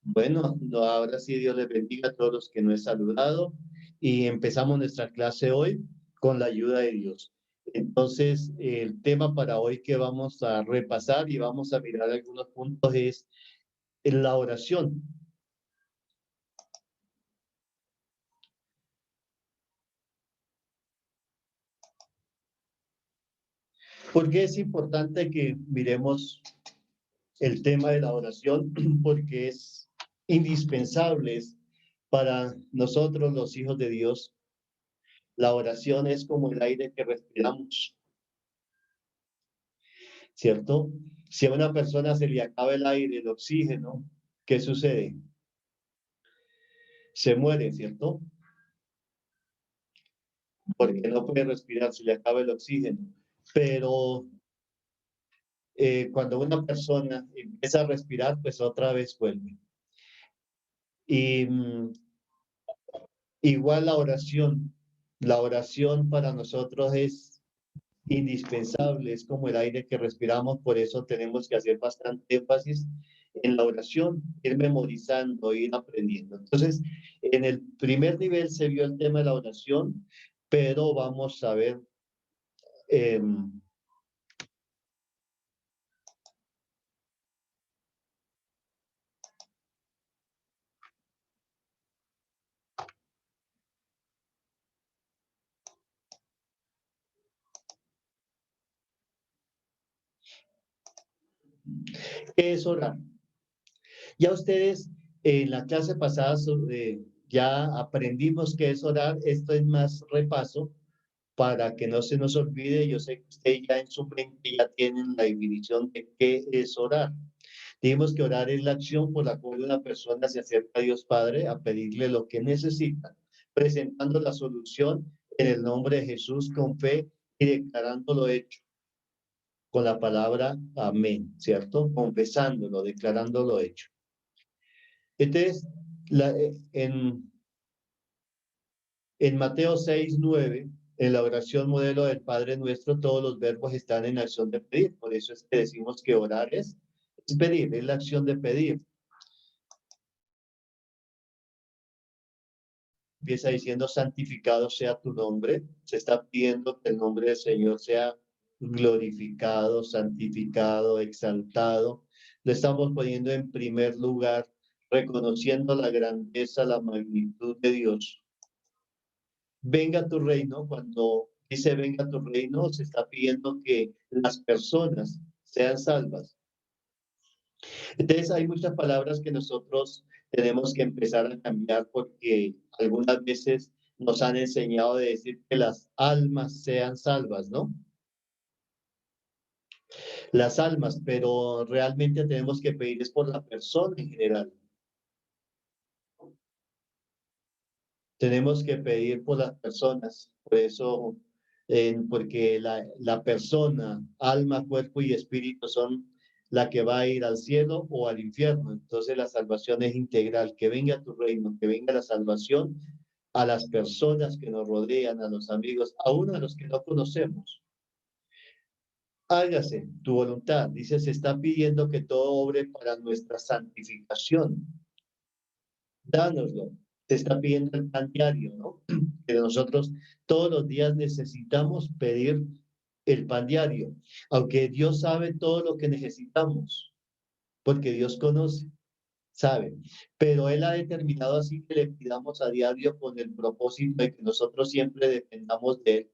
Bueno, ahora sí Dios les bendiga a todos los que no he saludado y empezamos nuestra clase hoy con la ayuda de Dios. Entonces, el tema para hoy que vamos a repasar y vamos a mirar algunos puntos es la oración. ¿Por qué es importante que miremos el tema de la oración? Porque es indispensable para nosotros los hijos de Dios. La oración es como el aire que respiramos, ¿cierto? Si a una persona se le acaba el aire, el oxígeno, ¿qué sucede? Se muere, ¿cierto? Porque no puede respirar, se le acaba el oxígeno. Pero cuando una persona empieza a respirar, pues otra vez vuelve. Y igual la oración para nosotros es indispensable, es como el aire que respiramos, por eso tenemos que hacer bastante énfasis en la oración, ir memorizando, ir aprendiendo. Entonces, en el primer nivel se vio el tema de la oración, pero vamos a ver qué es orar. Ya ustedes en la clase pasada ya aprendimos qué es orar, esto es más repaso para que no se nos olvide. Yo sé que ustedes ya en su mente ya tienen la definición de qué es orar. Dijimos que orar es la acción por la cual una persona se acerca a Dios Padre a pedirle lo que necesita, presentando la solución en el nombre de Jesús con fe y declarándolo hecho con la palabra amén, ¿cierto? Confesándolo, declarándolo hecho. Entonces, en Mateo 6:9, en la oración modelo del Padre Nuestro, todos los verbos están en acción de pedir. Por eso es que decimos que orar es pedir, es la acción de pedir. Empieza diciendo, santificado sea tu nombre. Se está pidiendo que el nombre del Señor sea glorificado, santificado, exaltado. Lo estamos poniendo en primer lugar, reconociendo la grandeza, la magnitud de Dios. Venga tu reino, cuando dice venga tu reino, se está pidiendo que las personas sean salvas. Entonces hay muchas palabras que nosotros tenemos que empezar a cambiar porque algunas veces nos han enseñado de decir que las almas sean salvas, ¿no? Las almas, pero realmente tenemos que pedir es por la persona en general. Tenemos que pedir por las personas, por eso, porque la persona, alma, cuerpo y espíritu son la que va a ir al cielo o al infierno. Entonces la salvación es integral, que venga tu reino, que venga la salvación a las personas que nos rodean, a los amigos, aún a los que no conocemos. Hágase tu voluntad, dice, se está pidiendo que todo obre para nuestra santificación. Dánoslo. Se está pidiendo el pan diario, ¿no? Que nosotros todos los días necesitamos pedir el pan diario, aunque Dios sabe todo lo que necesitamos, porque Dios conoce, sabe, pero Él ha determinado así que le pidamos a diario con el propósito de que nosotros siempre dependamos de Él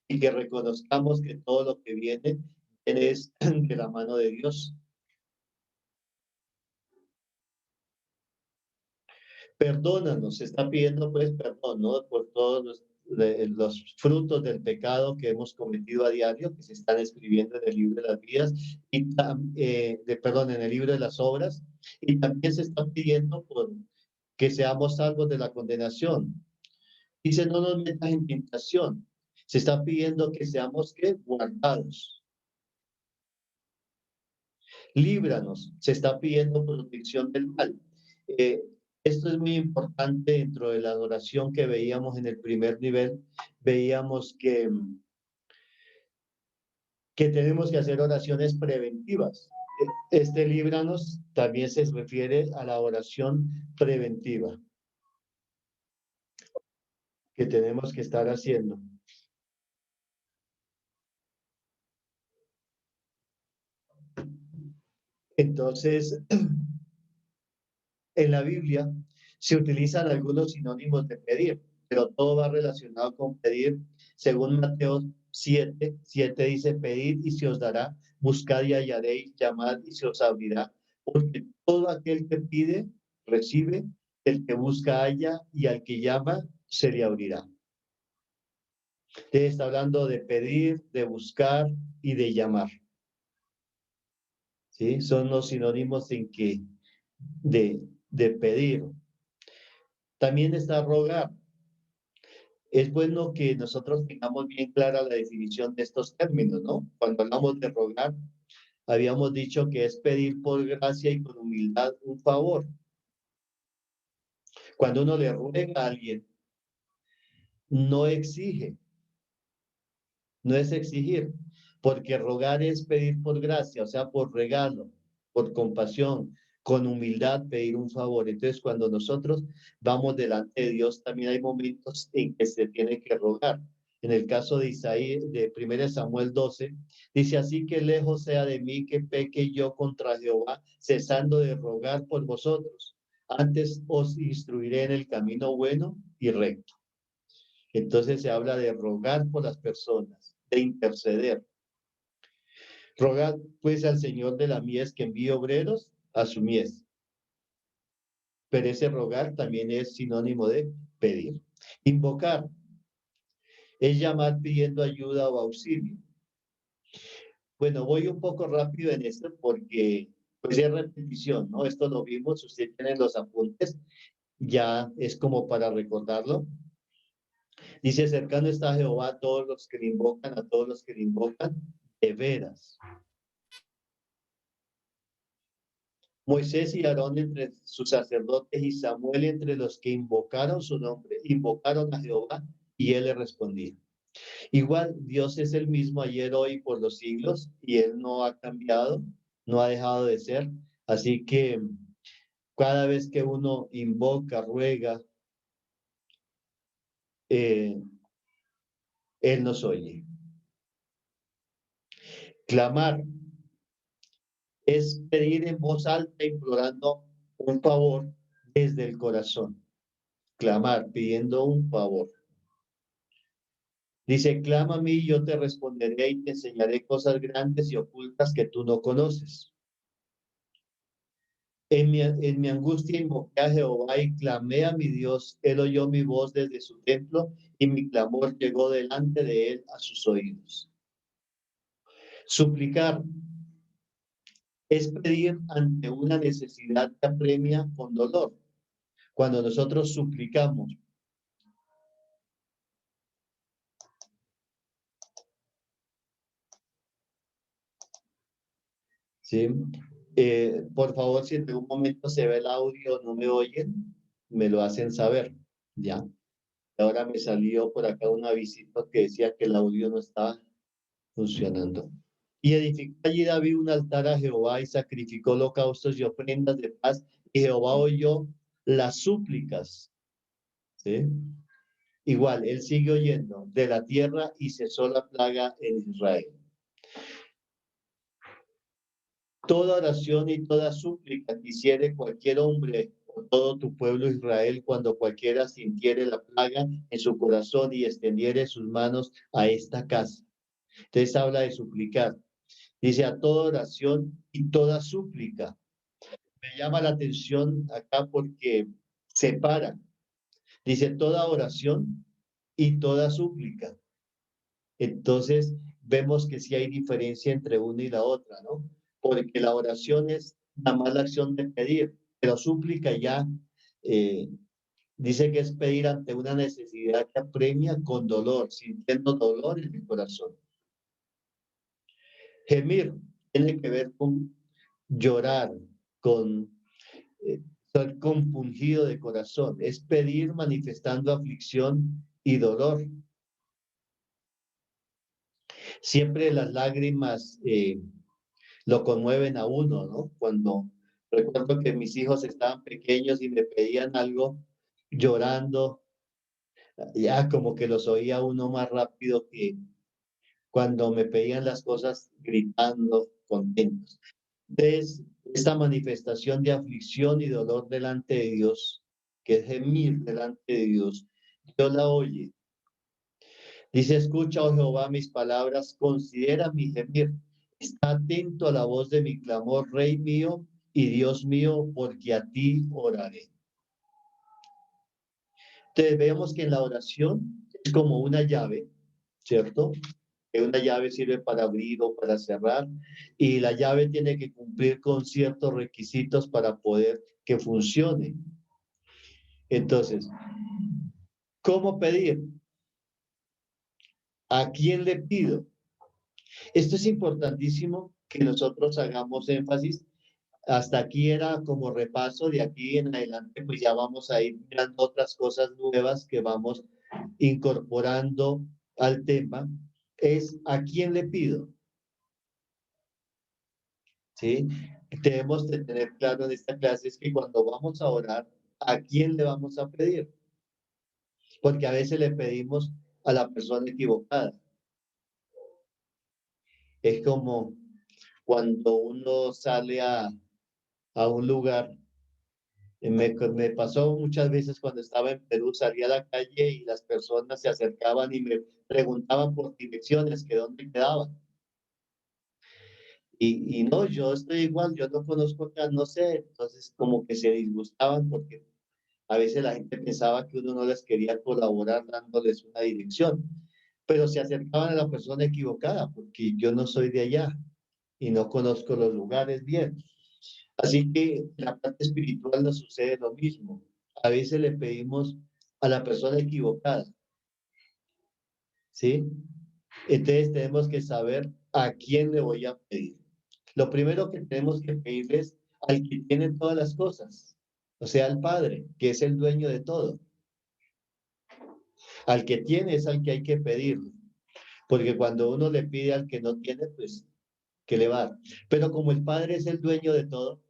y que reconozcamos que todo lo que viene es de la mano de Dios. Perdónanos, se está pidiendo pues perdón, ¿no? Por todos los frutos del pecado que hemos cometido a diario, que se están escribiendo en el libro de las vidas, y perdón, en el libro de las obras, y también se está pidiendo por que seamos salvos de la condenación. Dice, no nos metas en tentación. Se está pidiendo que seamos ¿qué? Guardados. Líbranos, se está pidiendo protección del mal. Eh, Esto es muy importante dentro de la adoración que veíamos en el primer nivel. Veíamos que tenemos que hacer oraciones preventivas. Este líbranos también se refiere a la oración preventiva que tenemos que estar haciendo. Entonces, en la Biblia se utilizan algunos sinónimos de pedir, pero todo va relacionado con pedir. Según Mateo 7:7 dice, pedid y se os dará, buscad y hallaréis, llamad y se os abrirá, porque todo aquel que pide, recibe, el que busca halla y al que llama se le abrirá. Está hablando de pedir, de buscar y de llamar. ¿Sí? Son los sinónimos en que de pedir. También está rogar. Es bueno que nosotros tengamos bien clara la definición de estos términos, ¿no? Cuando hablamos de rogar, habíamos dicho que es pedir por gracia y con humildad un favor. Cuando uno le ruega a alguien, no exige, no es exigir, porque rogar es pedir por gracia, o sea, por regalo, por compasión, con humildad pedir un favor. Entonces, cuando nosotros vamos delante de Dios, también hay momentos en que se tiene que rogar. En el caso de Isaías, de 1 Samuel 12, dice, así que lejos sea de mí que peque yo contra Jehová, cesando de rogar por vosotros. Antes os instruiré en el camino bueno y recto. Entonces se habla de rogar por las personas, de interceder. Rogad pues al Señor de la mies que envíe obreros a su mies. Pero ese rogar también es sinónimo de pedir. Invocar es llamar pidiendo ayuda o auxilio. Bueno, voy un poco rápido en esto porque pues es repetición, ¿no? Esto lo vimos, usted tiene los apuntes, ya es como para recordarlo. Dice, cercano está Jehová a todos los que le invocan, a todos los que le invocan, de veras. Moisés y Aarón entre sus sacerdotes y Samuel entre los que invocaron su nombre, invocaron a Jehová y él le respondía. Igual Dios es el mismo ayer, hoy, por los siglos y él no ha cambiado, no ha dejado de ser. Así que cada vez que uno invoca, ruega, él nos oye. Clamar es pedir en voz alta implorando un favor desde el corazón. Clamar, pidiendo un favor. Dice, clama a mí y yo te responderé y te enseñaré cosas grandes y ocultas que tú no conoces. En mi angustia invoqué a Jehová y clamé a mi Dios. Él oyó mi voz desde su templo y mi clamor llegó delante de él a sus oídos. Suplicar es pedir ante una necesidad que apremia con dolor. Cuando nosotros suplicamos, ¿sí? Por favor, si en algún momento se ve el audio, no me oyen, me lo hacen saber, ¿ya? Ahora me salió por acá un avisito que decía que el audio no estaba funcionando. Y edificó allí David un altar a Jehová y sacrificó holocaustos y ofrendas de paz, y Jehová oyó las súplicas, ¿sí? Igual, él sigue oyendo de la tierra y cesó la plaga en Israel. Toda oración y toda súplica que hiciere cualquier hombre o todo tu pueblo Israel cuando cualquiera sintiere la plaga en su corazón y extendiere sus manos a esta casa. Entonces habla de suplicar. Dice a toda oración y toda súplica. Me llama la atención acá porque separa. Dice toda oración y toda súplica. Entonces vemos que sí hay diferencia entre una y la otra, ¿no? Porque la oración es nada más la acción de pedir, pero súplica ya dice que es pedir ante una necesidad que apremia con dolor, sintiendo dolor en el corazón. Gemir tiene que ver con llorar, con ser compungido de corazón, es pedir manifestando aflicción y dolor. Siempre las lágrimas lo conmueven a uno, ¿no? Cuando recuerdo que mis hijos estaban pequeños y me pedían algo llorando, ya como que los oía uno más rápido que cuando me pedían las cosas gritando, contentos. Entonces, esta manifestación de aflicción y dolor delante de Dios, que es gemir delante de Dios, Dios la oye. Dice, escucha, oh Jehová, mis palabras, considera mi gemir, está atento a la voz de mi clamor, Rey mío y Dios mío, porque a ti oraré. Entonces vemos que en la oración es como una llave, ¿cierto? Que una llave sirve para abrir o para cerrar, y la llave tiene que cumplir con ciertos requisitos para poder que funcione. Entonces, ¿cómo pedir? ¿A quién le pido? Esto es importantísimo que nosotros hagamos énfasis. Hasta aquí era como repaso, de aquí en adelante pues ya vamos a ir mirando otras cosas nuevas que vamos incorporando al tema. Es ¿a quién le pido? ¿Sí? Debemos de tener claro en esta clase es que cuando vamos a orar, ¿a quién le vamos a pedir? Porque a veces le pedimos a la persona equivocada. Es como cuando uno sale a un lugar. Me pasó muchas veces cuando estaba en Perú, salía a la calle y las personas se acercaban y me preguntaban por direcciones, que dónde quedaban. Y no, yo estoy igual, yo no conozco acá, no sé. Entonces como que se disgustaban porque a veces la gente pensaba que uno no les quería colaborar dándoles una dirección, pero se acercaban a la persona equivocada porque yo no soy de allá y no conozco los lugares bien. Así que en la parte espiritual nos sucede lo mismo. A veces le pedimos a la persona equivocada, ¿sí? Entonces tenemos que saber a quién le voy a pedir. Lo primero que tenemos que pedir es al que tiene todas las cosas, o sea, al Padre, que es el dueño de todo. Al que tiene es al que hay que pedirle, porque cuando uno le pide al que no tiene, pues, ¿qué le va a dar? Pero como el Padre es el dueño de todo,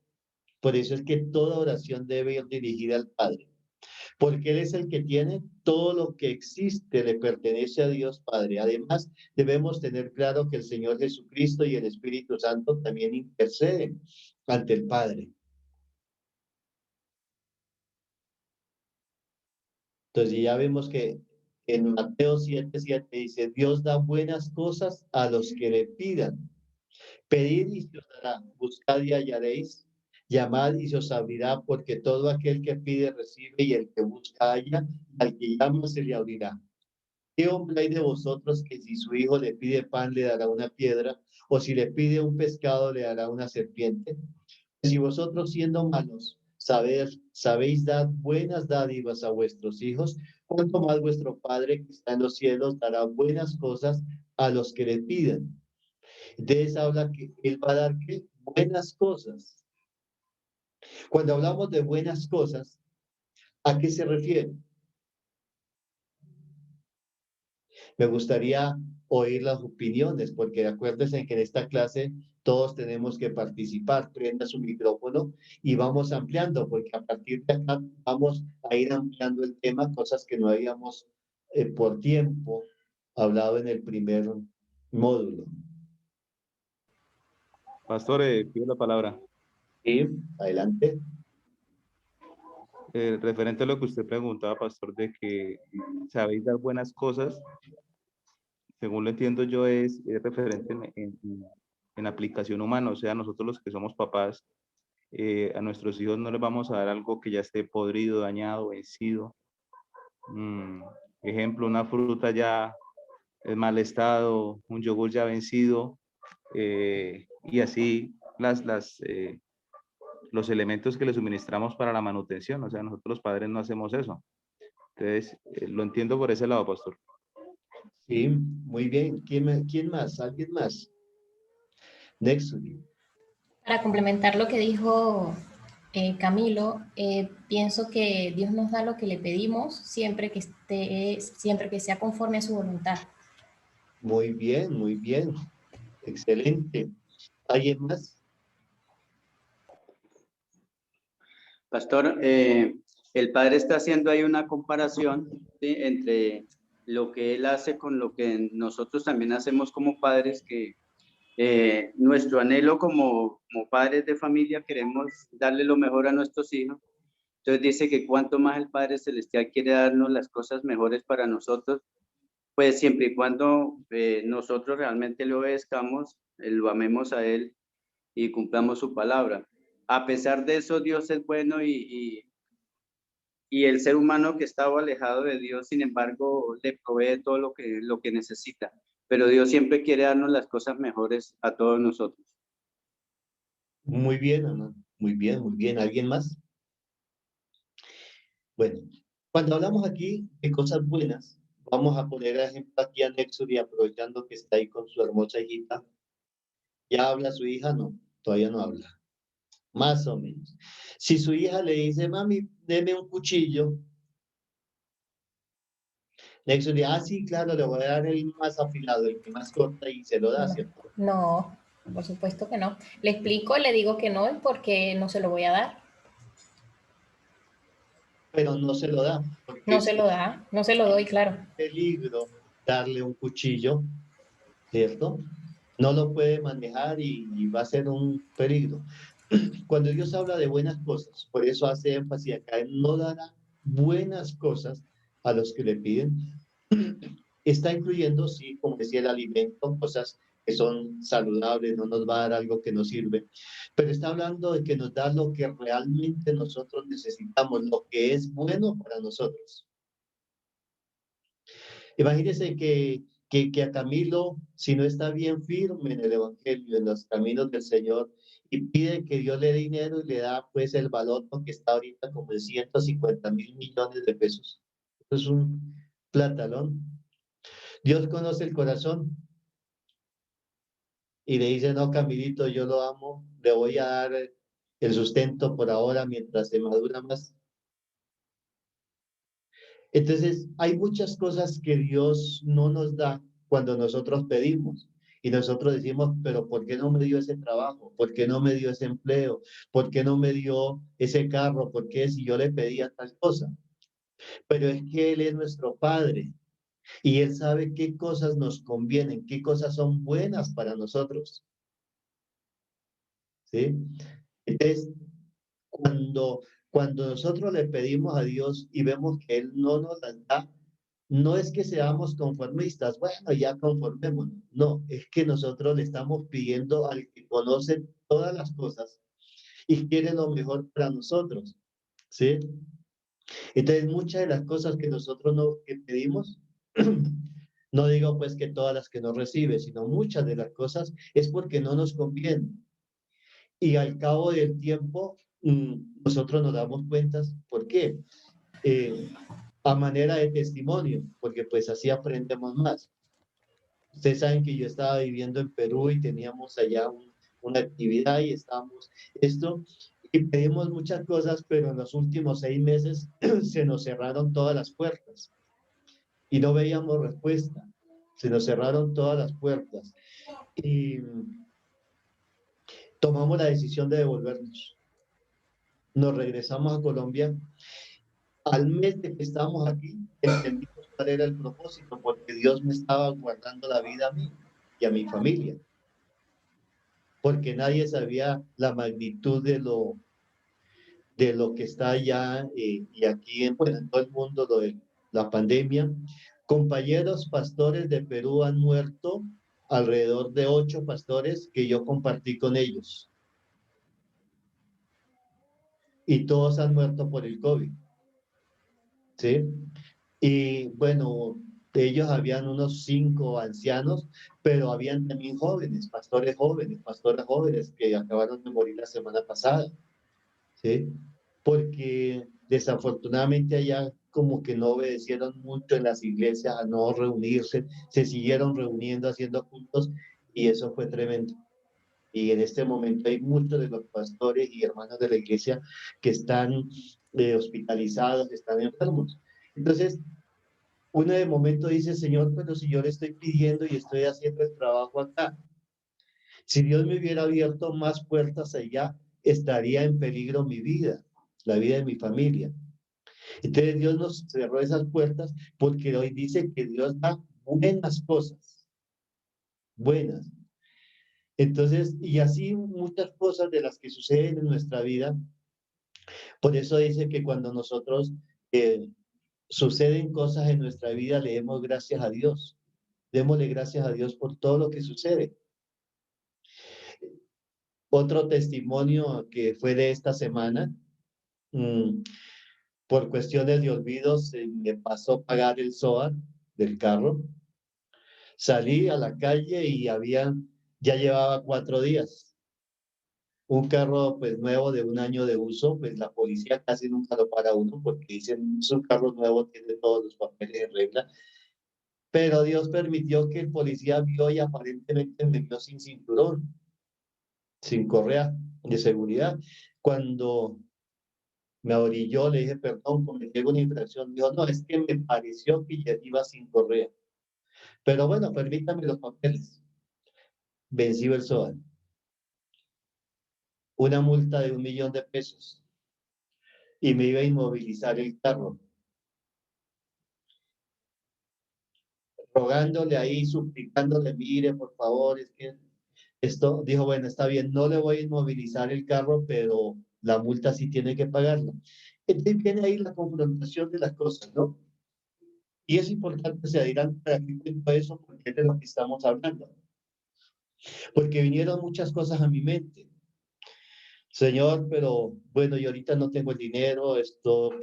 por eso es que toda oración debe ir dirigida al Padre. Porque Él es el que tiene todo lo que existe, le pertenece a Dios Padre. Además, debemos tener claro que el Señor Jesucristo y el Espíritu Santo también interceden ante el Padre. Entonces ya vemos que en Mateo 7:7 dice, Dios da buenas cosas a los que le pidan. Pedid y se os dará, buscad y hallaréis, llamad y se os abrirá, porque todo aquel que pide recibe y el que busca halla, al que llama se le abrirá. ¿Qué hombre hay de vosotros que si su hijo le pide pan le dará una piedra, o si le pide un pescado le dará una serpiente? Si vosotros siendo malos sabéis dar buenas dádivas a vuestros hijos, cuánto más vuestro Padre que está en los cielos dará buenas cosas a los que le pidan. Entonces habla que Él va a dar ¿qué? Buenas cosas. Cuando hablamos de buenas cosas, ¿a qué se refiere? Me gustaría oír las opiniones, porque acuérdense que en esta clase todos tenemos que participar. Prenda su micrófono y vamos ampliando, porque a partir de acá vamos a ir ampliando el tema, cosas que no habíamos por tiempo hablado en el primer módulo. Pastor, pido la palabra. Sí, adelante. Referente a lo que usted preguntaba, pastor, de que sabéis dar buenas cosas, según lo entiendo yo, es referente en aplicación humana. O sea, nosotros los que somos papás, a nuestros hijos no les vamos a dar algo que ya esté podrido, dañado, vencido. Ejemplo, una fruta ya en mal estado, un yogur ya vencido, y así los elementos que le suministramos para la manutención. O sea, nosotros los padres no hacemos eso. Entonces, lo entiendo por ese lado, pastor. Sí, muy bien. ¿Quién más? ¿Alguien más? Next. Para complementar lo que dijo Camilo, pienso que Dios nos da lo que le pedimos siempre que sea conforme a su voluntad. Muy bien, muy bien. Excelente. ¿Alguien más? Pastor, el padre está haciendo ahí una comparación, ¿sí?, entre lo que él hace con lo que nosotros también hacemos como padres, que nuestro anhelo como padres de familia queremos darle lo mejor a nuestros hijos. Entonces dice que cuanto más el Padre Celestial quiere darnos las cosas mejores para nosotros, pues siempre y cuando nosotros realmente le obedezcamos, lo amemos a Él y cumplamos su palabra. A pesar de eso, Dios es bueno y el ser humano que estaba alejado de Dios, sin embargo, le provee todo lo que necesita. Pero Dios siempre quiere darnos las cosas mejores a todos nosotros. Muy bien, hermano. Muy bien, muy bien. ¿Alguien más? Bueno, cuando hablamos aquí de cosas buenas, vamos a poner ejemplo aquí a Nexur, y aprovechando que está ahí con su hermosa hijita. ¿Ya habla su hija? No, todavía no habla. Más o menos. Si su hija le dice, mami, deme un cuchillo, Nexus dice, ah, sí, claro, le voy a dar el más afilado, el que más corta, y se lo da, ¿cierto? No, por supuesto que no. Le explico, le digo que no, porque no se lo voy a dar. Pero no se lo da, porque No se lo da, no se lo doy, claro. peligro darle un cuchillo, ¿cierto? No lo puede manejar y va a ser un peligro. Cuando Dios habla de buenas cosas, por eso hace énfasis acá, Él no dará buenas cosas a los que le piden. Está incluyendo, sí, como decía, el alimento, cosas que son saludables, no nos va a dar algo que nos sirve, pero está hablando de que nos da lo que realmente nosotros necesitamos, lo que es bueno para nosotros. Imagínense que a Camilo, si no está bien firme en el Evangelio, en los caminos del Señor, y pide que Dios le dé dinero y le da pues el valor que está ahorita como de 150,000 millones de pesos. Eso es un platalón. Dios conoce el corazón y le dice, no, Camilito, yo lo amo, le voy a dar el sustento por ahora mientras se madura más. Entonces, hay muchas cosas que Dios no nos da cuando nosotros pedimos. Y nosotros decimos, pero ¿por qué no me dio ese trabajo? ¿Por qué no me dio ese empleo? ¿Por qué no me dio ese carro? ¿Por qué si yo le pedía tal cosa? Pero es que Él es nuestro Padre y Él sabe qué cosas nos convienen, qué cosas son buenas para nosotros. ¿Sí? Entonces, cuando nosotros le pedimos a Dios y vemos que Él no nos las da, no es que seamos conformistas, bueno, ya conformémonos. No, es que nosotros le estamos pidiendo al que conoce todas las cosas y quiere lo mejor para nosotros, ¿sí? Entonces, muchas de las cosas que nosotros no que pedimos, no digo pues que todas las que no recibe, sino muchas de las cosas es porque no nos conviene. Y al cabo del tiempo, nosotros nos damos cuentas, ¿por qué? A manera de testimonio, porque pues así aprendemos más. Ustedes saben que yo estaba viviendo en Perú y teníamos allá una actividad y estábamos esto, y pedimos muchas cosas, pero en los últimos 6 meses se nos cerraron todas las puertas y no veíamos respuesta. Se nos cerraron todas las puertas y tomamos la decisión de devolvernos. Nos regresamos a Colombia. Al mes de que estábamos aquí, entendimos cuál era el propósito, porque Dios me estaba guardando la vida a mí y a mi familia, porque nadie sabía la magnitud de lo que está allá y aquí bueno, en todo el mundo, lo de la pandemia. Compañeros pastores de Perú han muerto, alrededor de 8 pastores que yo compartí con ellos, y todos han muerto por el COVID, ¿sí? Y bueno, de ellos habían unos 5 ancianos, pero habían también jóvenes, pastoras jóvenes que acabaron de morir la semana pasada, ¿sí? Porque desafortunadamente allá como que no obedecieron mucho en las iglesias a no reunirse, se siguieron reuniendo, haciendo cultos, y eso fue tremendo. Y en este momento hay muchos de los pastores y hermanos de la iglesia que están hospitalizados, que están enfermos. Entonces, uno de momento dice, Señor, pero si yo le estoy pidiendo y estoy haciendo el trabajo acá, Si Dios me hubiera abierto más puertas allá, estaría en peligro mi vida, la vida de mi familia. Entonces Dios nos cerró esas puertas porque hoy dice que Dios da buenas cosas, buenas. Entonces, y así muchas cosas de las que suceden en nuestra vida. Por eso dice que cuando nosotros suceden cosas en nuestra vida, le demos gracias a Dios. Démosle gracias a Dios por todo lo que sucede. Otro testimonio que fue de esta semana, por cuestiones de olvido, se me pasó pagar el SOAT del carro. Salí a la calle y ya llevaba 4 días. Un carro pues nuevo de 1 año de uso, pues la policía casi nunca lo para uno porque dicen, es un carro nuevo, tiene todos los papeles en regla. Pero Dios permitió que el policía vio y aparentemente me vio sin cinturón, sin correa de seguridad. Cuando me orilló, le dije, perdón, cometí alguna infracción. Dijo, no, es que me pareció que ya iba sin correa. Pero bueno, permítame los papeles. Vencí el SOAT. Una multa de 1.000.000 de pesos. Y me iba a inmovilizar el carro. Rogándole ahí, suplicándole, mire, por favor, es que esto, dijo, bueno, está bien, no le voy a inmovilizar el carro, pero la multa sí tiene que pagarla. Entonces viene ahí la confrontación de las cosas, ¿no? Y es importante se dirán para qué cuento eso, porque es de lo que estamos hablando. Porque vinieron muchas cosas a mi mente. Señor, pero bueno, yo ahorita no tengo el dinero,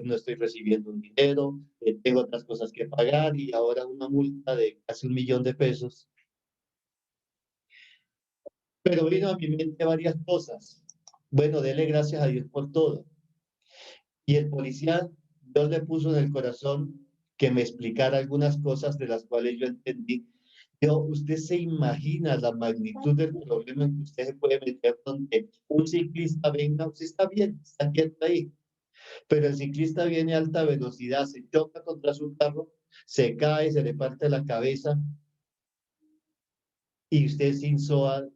no estoy recibiendo un dinero, tengo otras cosas que pagar y ahora una multa de casi 1.000.000 de pesos. Pero vino a mi mente varias cosas. Bueno, dele gracias a Dios por todo. Y el policía, Dios le puso en el corazón que me explicara algunas cosas de las cuales yo entendí. Usted se imagina la magnitud del problema en que usted se puede meter donde un ciclista venga, usted está bien, está quieto ahí, pero el ciclista viene a alta velocidad, se choca contra su carro, se cae, se le parte la cabeza y usted sin SOA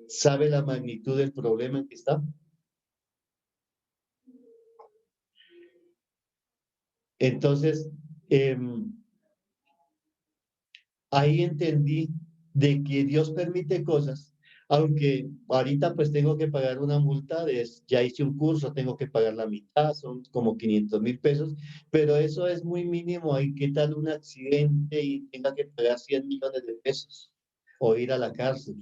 sabe la magnitud del problema en que está. Entonces, ahí entendí de que Dios permite cosas, aunque ahorita pues tengo que pagar una multa, ya hice un curso, tengo que pagar la mitad, son como 500.000 pesos, pero eso es muy mínimo. ¿Hay qué tal un accidente y tenga que pagar 100.000.000 de pesos o ir a la cárcel?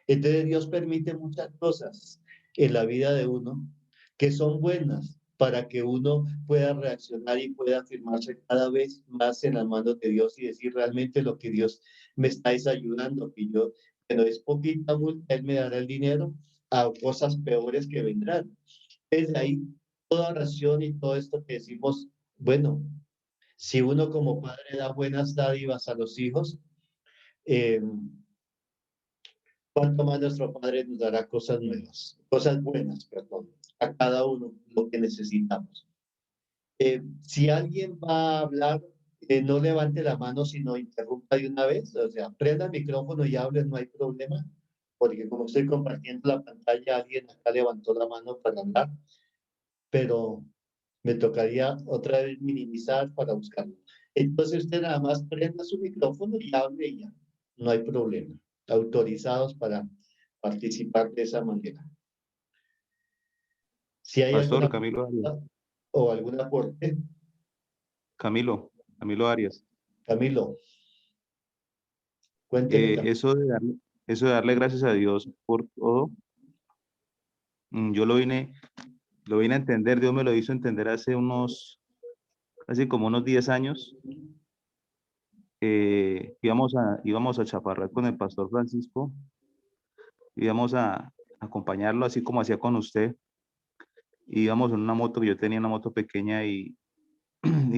Entonces Dios permite muchas cosas en la vida de uno que son buenas para que uno pueda reaccionar y pueda afirmarse cada vez más en las manos de Dios y decir realmente lo que Dios me está ayudando, que no es poquita multa, Él me dará el dinero a cosas peores que vendrán. Desde ahí, toda oración y todo esto que decimos, bueno, si uno como padre da buenas dádivas a los hijos, cuánto más nuestro Padre nos dará cosas nuevas, cosas buenas, perdón, a cada uno lo que necesitamos. Si alguien va a hablar, no levante la mano, sino interrumpa de una vez, o sea, prenda el micrófono y hable, no hay problema, porque como estoy compartiendo la pantalla, alguien acá levantó la mano para hablar, pero me tocaría otra vez minimizar para buscarlo. Entonces usted nada más prenda su micrófono y hable y ya, no hay problema. Autorizados para participar de esa manera. Si hay Pastor alguna Camilo Arias. pregunta o algún aporte, Camilo Arias. Camilo, cuénteme. Eso de darle gracias a Dios por todo, yo lo vine a entender, Dios me lo hizo entender hace casi como unos 10 años. Íbamos a Chaparral con el pastor Francisco, íbamos a acompañarlo así como hacía con usted. Íbamos en una moto, que yo tenía una moto pequeña y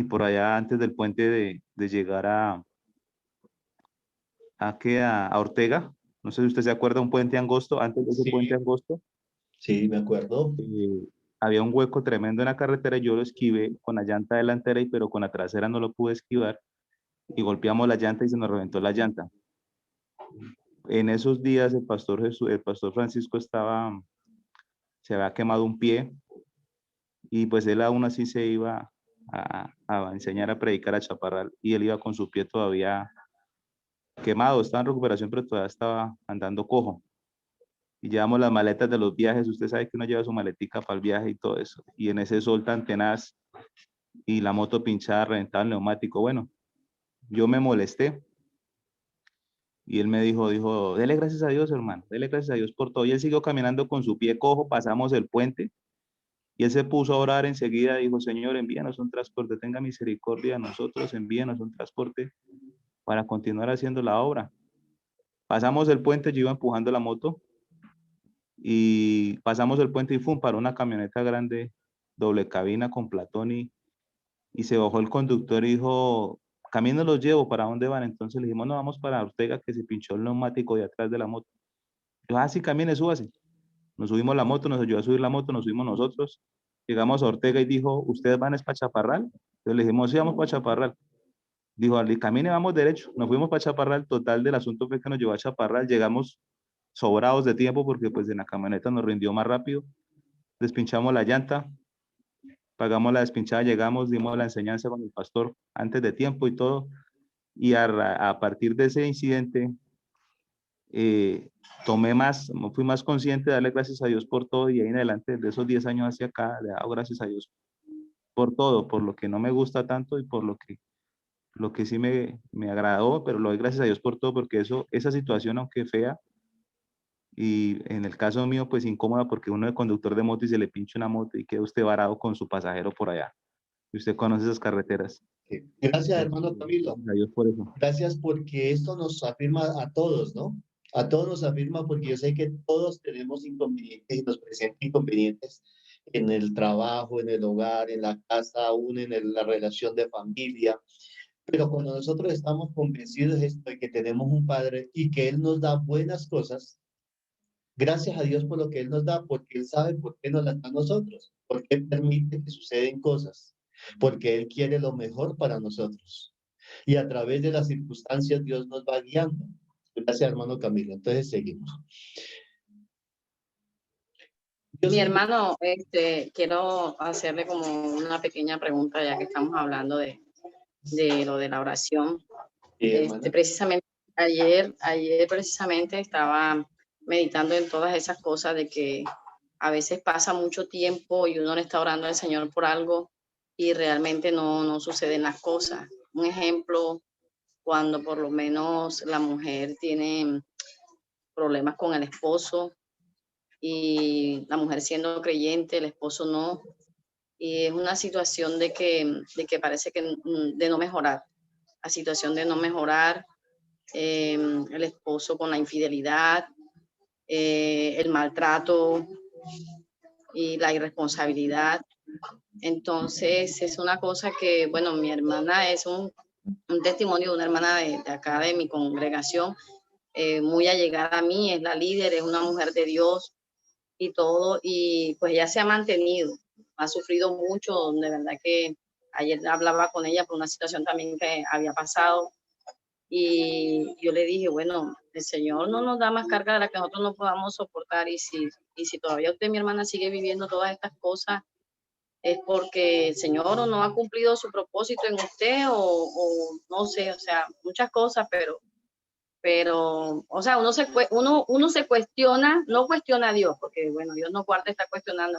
por allá antes del puente de llegar a Ortega, no sé si usted se acuerda, un puente angosto, antes de ese Sí, puente angosto, sí, me acuerdo. había un hueco tremendo en la carretera, yo lo esquivé con la llanta delantera, pero con la trasera no lo pude esquivar y golpeamos la llanta y se nos reventó la llanta. en esos días el pastor Francisco se había quemado un pie y pues él aún así se iba a enseñar a predicar a Chaparral y él iba con su pie todavía quemado, estaba en recuperación, pero todavía estaba andando cojo. Y llevamos las maletas de los viajes, usted sabe que uno lleva su maletica para el viaje y todo eso, y en ese sol tan tenaz y la moto pinchada, reventaba el neumático. Bueno, yo me molesté y él me dijo, dele gracias a Dios, hermano, dele gracias a Dios por todo. Y él siguió caminando con su pie cojo, pasamos el puente y él se puso a orar enseguida, dijo, Señor, envíanos un transporte, tenga misericordia de nosotros, envíanos un transporte para continuar haciendo la obra. Pasamos el puente, yo iba empujando la moto y pasamos el puente y paró una camioneta grande, doble cabina con Platón y se bajó el conductor y dijo, camino los llevo, ¿para dónde van? Entonces le dijimos, no, vamos para Ortega, que se pinchó el neumático de atrás de la moto. Yo, sí, camine, súbase. Nos subimos la moto, nos ayudó a subir la moto, nos subimos nosotros. Llegamos a Ortega y dijo, ¿ustedes van para Chaparral? Entonces le dijimos, sí, vamos para Chaparral. Dijo, al camine, vamos derecho. Nos fuimos para Chaparral. Total del asunto fue que nos llevó a Chaparral. Llegamos sobrados de tiempo porque pues en la camioneta nos rindió más rápido. Despinchamos la llanta, pagamos la despinchada, llegamos, dimos la enseñanza con el pastor antes de tiempo y todo. Y a partir de ese incidente, fui más consciente de darle gracias a Dios por todo y ahí en adelante, de esos 10 años hacia acá, le he dado gracias a Dios por todo, por lo que no me gusta tanto y por lo que sí me agradó, pero lo doy gracias a Dios por todo, porque esa situación, aunque fea, y en el caso mío, pues incómoda, porque uno es conductor de moto y se le pincha una moto y queda usted varado con su pasajero por allá. Y usted conoce esas carreteras. Gracias, hermano Camilo. Gracias a Dios por eso. Gracias porque esto nos afirma a todos, ¿no? A todos nos afirma porque yo sé que todos tenemos inconvenientes y nos presentan inconvenientes en el trabajo, en el hogar, en la casa, aún en la relación de familia. Pero cuando nosotros estamos convencidos de que tenemos un Padre y que Él nos da buenas cosas, gracias a Dios por lo que Él nos da, porque Él sabe por qué nos las da a nosotros, porque Él permite que suceden cosas, porque Él quiere lo mejor para nosotros. Y a través de las circunstancias Dios nos va guiando. Gracias, hermano Camilo. Entonces seguimos. Mi hermano, quiero hacerle como una pequeña pregunta, ya que estamos hablando de lo de la oración. Precisamente ayer precisamente estaba meditando en todas esas cosas de que a veces pasa mucho tiempo y uno le está orando al Señor por algo y realmente no suceden las cosas. Un ejemplo, cuando por lo menos la mujer tiene problemas con el esposo y la mujer siendo creyente, el esposo no, y es una situación de que parece que de no mejorar, la situación de no mejorar, el esposo con la infidelidad, el maltrato y la irresponsabilidad. Entonces es una cosa que, bueno, mi hermana es un testimonio de una hermana de acá de mi congregación, muy allegada a mí, es la líder, es una mujer de Dios y todo, y pues ella se ha mantenido, ha sufrido mucho, de verdad que ayer hablaba con ella por una situación también que había pasado, y yo le dije, bueno, el Señor no nos da más carga de la que nosotros no podamos soportar, y si todavía usted, mi hermana, sigue viviendo todas estas cosas, es porque el Señor o no ha cumplido su propósito en usted, o no sé, o sea, muchas cosas, pero, o sea, uno se cuestiona, no cuestiona a Dios, porque, bueno, Dios no guarda, está cuestionando,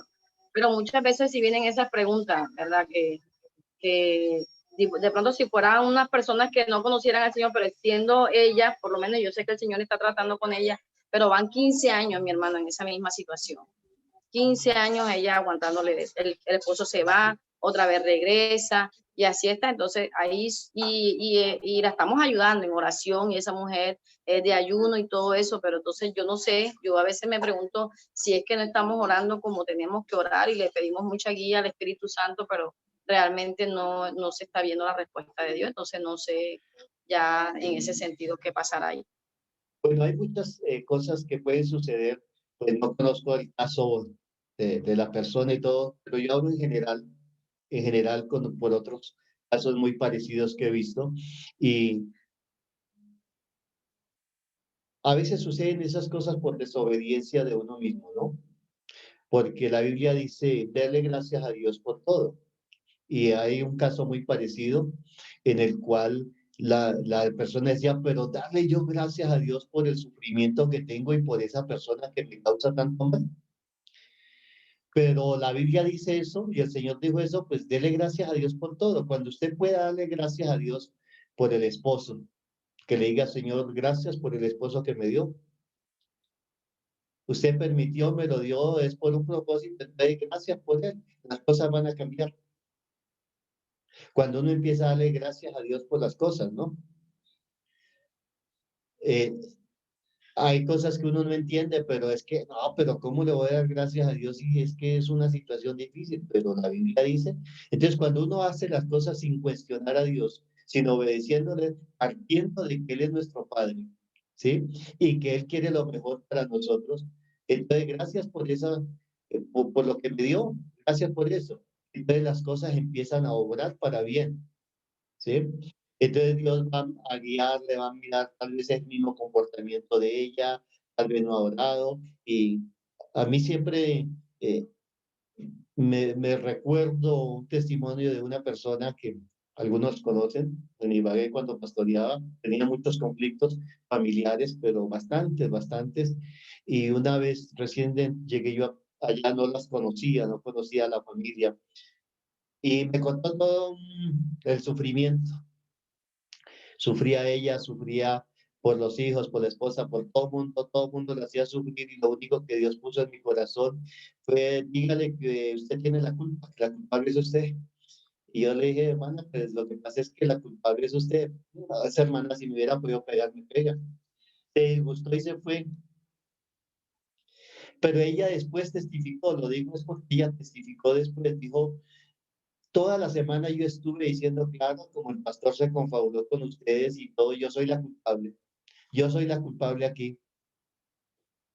pero muchas veces si vienen esas preguntas, ¿verdad? Que de pronto si fueran unas personas que no conocieran al Señor, pero siendo ellas, por lo menos yo sé que el Señor está tratando con ellas, pero van 15 años, mi hermano, en esa misma situación. 15 años ella aguantándole, el esposo se va, otra vez regresa, y así está. Entonces ahí, y la estamos ayudando en oración, y esa mujer es de ayuno y todo eso, pero entonces yo no sé, yo a veces me pregunto si es que no estamos orando como tenemos que orar, y le pedimos mucha guía al Espíritu Santo, pero realmente no se está viendo la respuesta de Dios. Entonces no sé ya en ese sentido qué pasará ahí. Bueno, hay muchas cosas que pueden suceder, pues no conozco el caso de la persona y todo, pero yo hablo en general por otros casos muy parecidos que he visto, y A veces suceden esas cosas por desobediencia de uno mismo, ¿no? Porque la Biblia dice, darle gracias a Dios por todo. Y hay un caso muy parecido en el cual la persona decía, pero darle yo gracias a Dios por el sufrimiento que tengo y por esa persona que me causa tanto mal. Pero la Biblia dice eso y el Señor dijo eso, pues dele gracias a Dios por todo. Cuando usted pueda darle gracias a Dios por el esposo, que le diga, Señor, gracias por el esposo que me dio. Usted permitió, me lo dio, es por un propósito, entonces gracias por él. Las cosas van a cambiar. Cuando uno empieza a darle gracias a Dios por las cosas, ¿no? Hay cosas que uno no entiende, pero es que, no, pero ¿cómo le voy a dar gracias a Dios si es que es una situación difícil? Pero la Biblia dice, entonces cuando uno hace las cosas sin cuestionar a Dios, sin obedeciéndole, partiendo de que Él es nuestro Padre, ¿sí? Y que Él quiere lo mejor para nosotros, entonces gracias por esa, por lo que me dio, gracias por eso. Entonces las cosas empiezan a obrar para bien, ¿sí? Entonces Dios va a guiar, le va a mirar tal vez el mismo comportamiento de ella, tal vez no ha orado, y a mí siempre me recuerdo un testimonio de una persona que algunos conocen, en Ibagué cuando pastoreaba, tenía muchos conflictos familiares, pero bastantes, y una vez recién llegué yo allá, no las conocía, no conocía a la familia, y me contó todo el sufrimiento. Sufría ella, sufría por los hijos, por la esposa, por todo el mundo le hacía sufrir y lo único que Dios puso en mi corazón fue, dígale que usted tiene la culpa, que la culpable es usted. Y yo le dije, hermana, pues lo que pasa es que la culpable es usted. Esa hermana, si me hubiera podido pegar, me pega. Se disgustó y se fue. Pero ella después testificó, lo digo es porque ella testificó después, dijo, toda la semana yo estuve diciendo, claro, como el pastor se confabuló con ustedes y todo, yo soy la culpable. Yo soy la culpable aquí.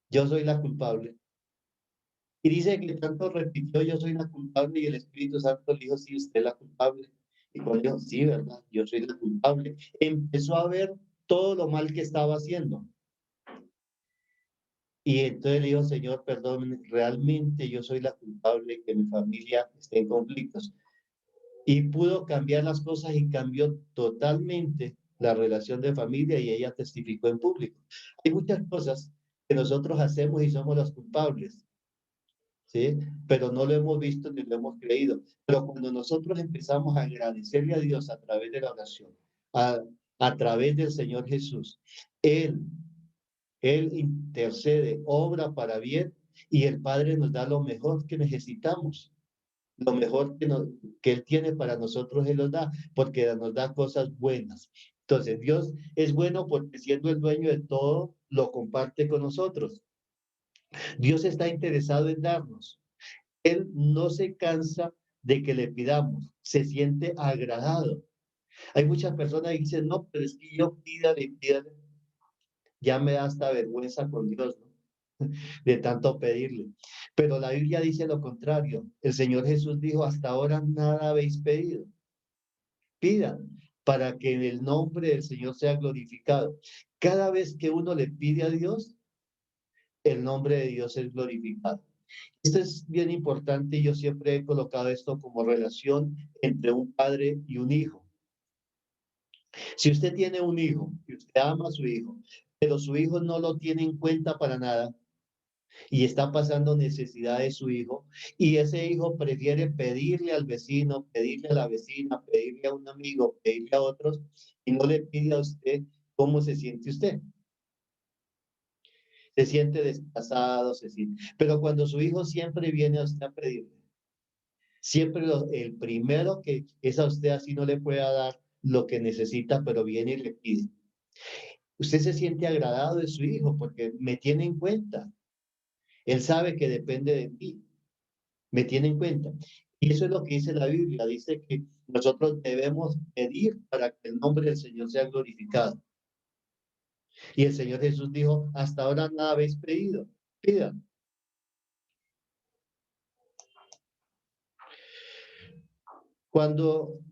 Yo soy la culpable. Y dice que tanto repitió, yo soy la culpable, y el Espíritu Santo le dijo, sí, usted es la culpable. Y cuando dijo, sí, ¿verdad? Yo soy la culpable. Empezó a ver todo lo mal que estaba haciendo. Y entonces le dijo, Señor, perdón, realmente yo soy la culpable que mi familia esté en conflictos. Y pudo cambiar las cosas y cambió totalmente la relación de familia y ella testificó en público. Hay muchas cosas que nosotros hacemos y somos los culpables, ¿sí? Pero no lo hemos visto ni lo hemos creído. Pero cuando nosotros empezamos a agradecerle a Dios a través de la oración, a través del Señor Jesús, Él, Él intercede, obra para bien y el Padre nos da lo mejor que necesitamos. Lo mejor que Él tiene para nosotros, Él nos da, porque nos da cosas buenas. Entonces, Dios es bueno porque siendo el dueño de todo, lo comparte con nosotros. Dios está interesado en darnos. Él no se cansa de que le pidamos, se siente agradado. Hay muchas personas que dicen, no, pero es que yo pídale, ya me da hasta vergüenza con Dios, ¿no? De tanto pedirle. Pero la Biblia dice lo contrario. El Señor Jesús dijo, hasta ahora nada habéis pedido. Pidan para que en el nombre del Señor sea glorificado. Cada vez que uno le pide a Dios, el nombre de Dios es glorificado. Esto es bien importante y yo siempre he colocado esto como relación entre un padre y un hijo. Si usted tiene un hijo y usted ama a su hijo, pero su hijo no lo tiene en cuenta para nada y está pasando necesidad de su hijo y ese hijo prefiere pedirle al vecino, pedirle a la vecina, pedirle a un amigo, pedirle a otros y no le pide a usted, ¿cómo se siente usted? Se siente desplazado, se siente. Pero cuando su hijo siempre viene a usted a pedirle, siempre el primero que es a usted así no le pueda dar lo que necesita, pero viene y le pide. Usted se siente agradado de su hijo porque me tiene en cuenta. Él sabe que depende de mí. Me tiene en cuenta. Y eso es lo que dice la Biblia. Dice que nosotros debemos pedir para que el nombre del Señor sea glorificado. Y el Señor Jesús dijo, hasta ahora nada habéis pedido. Pidan. Cuando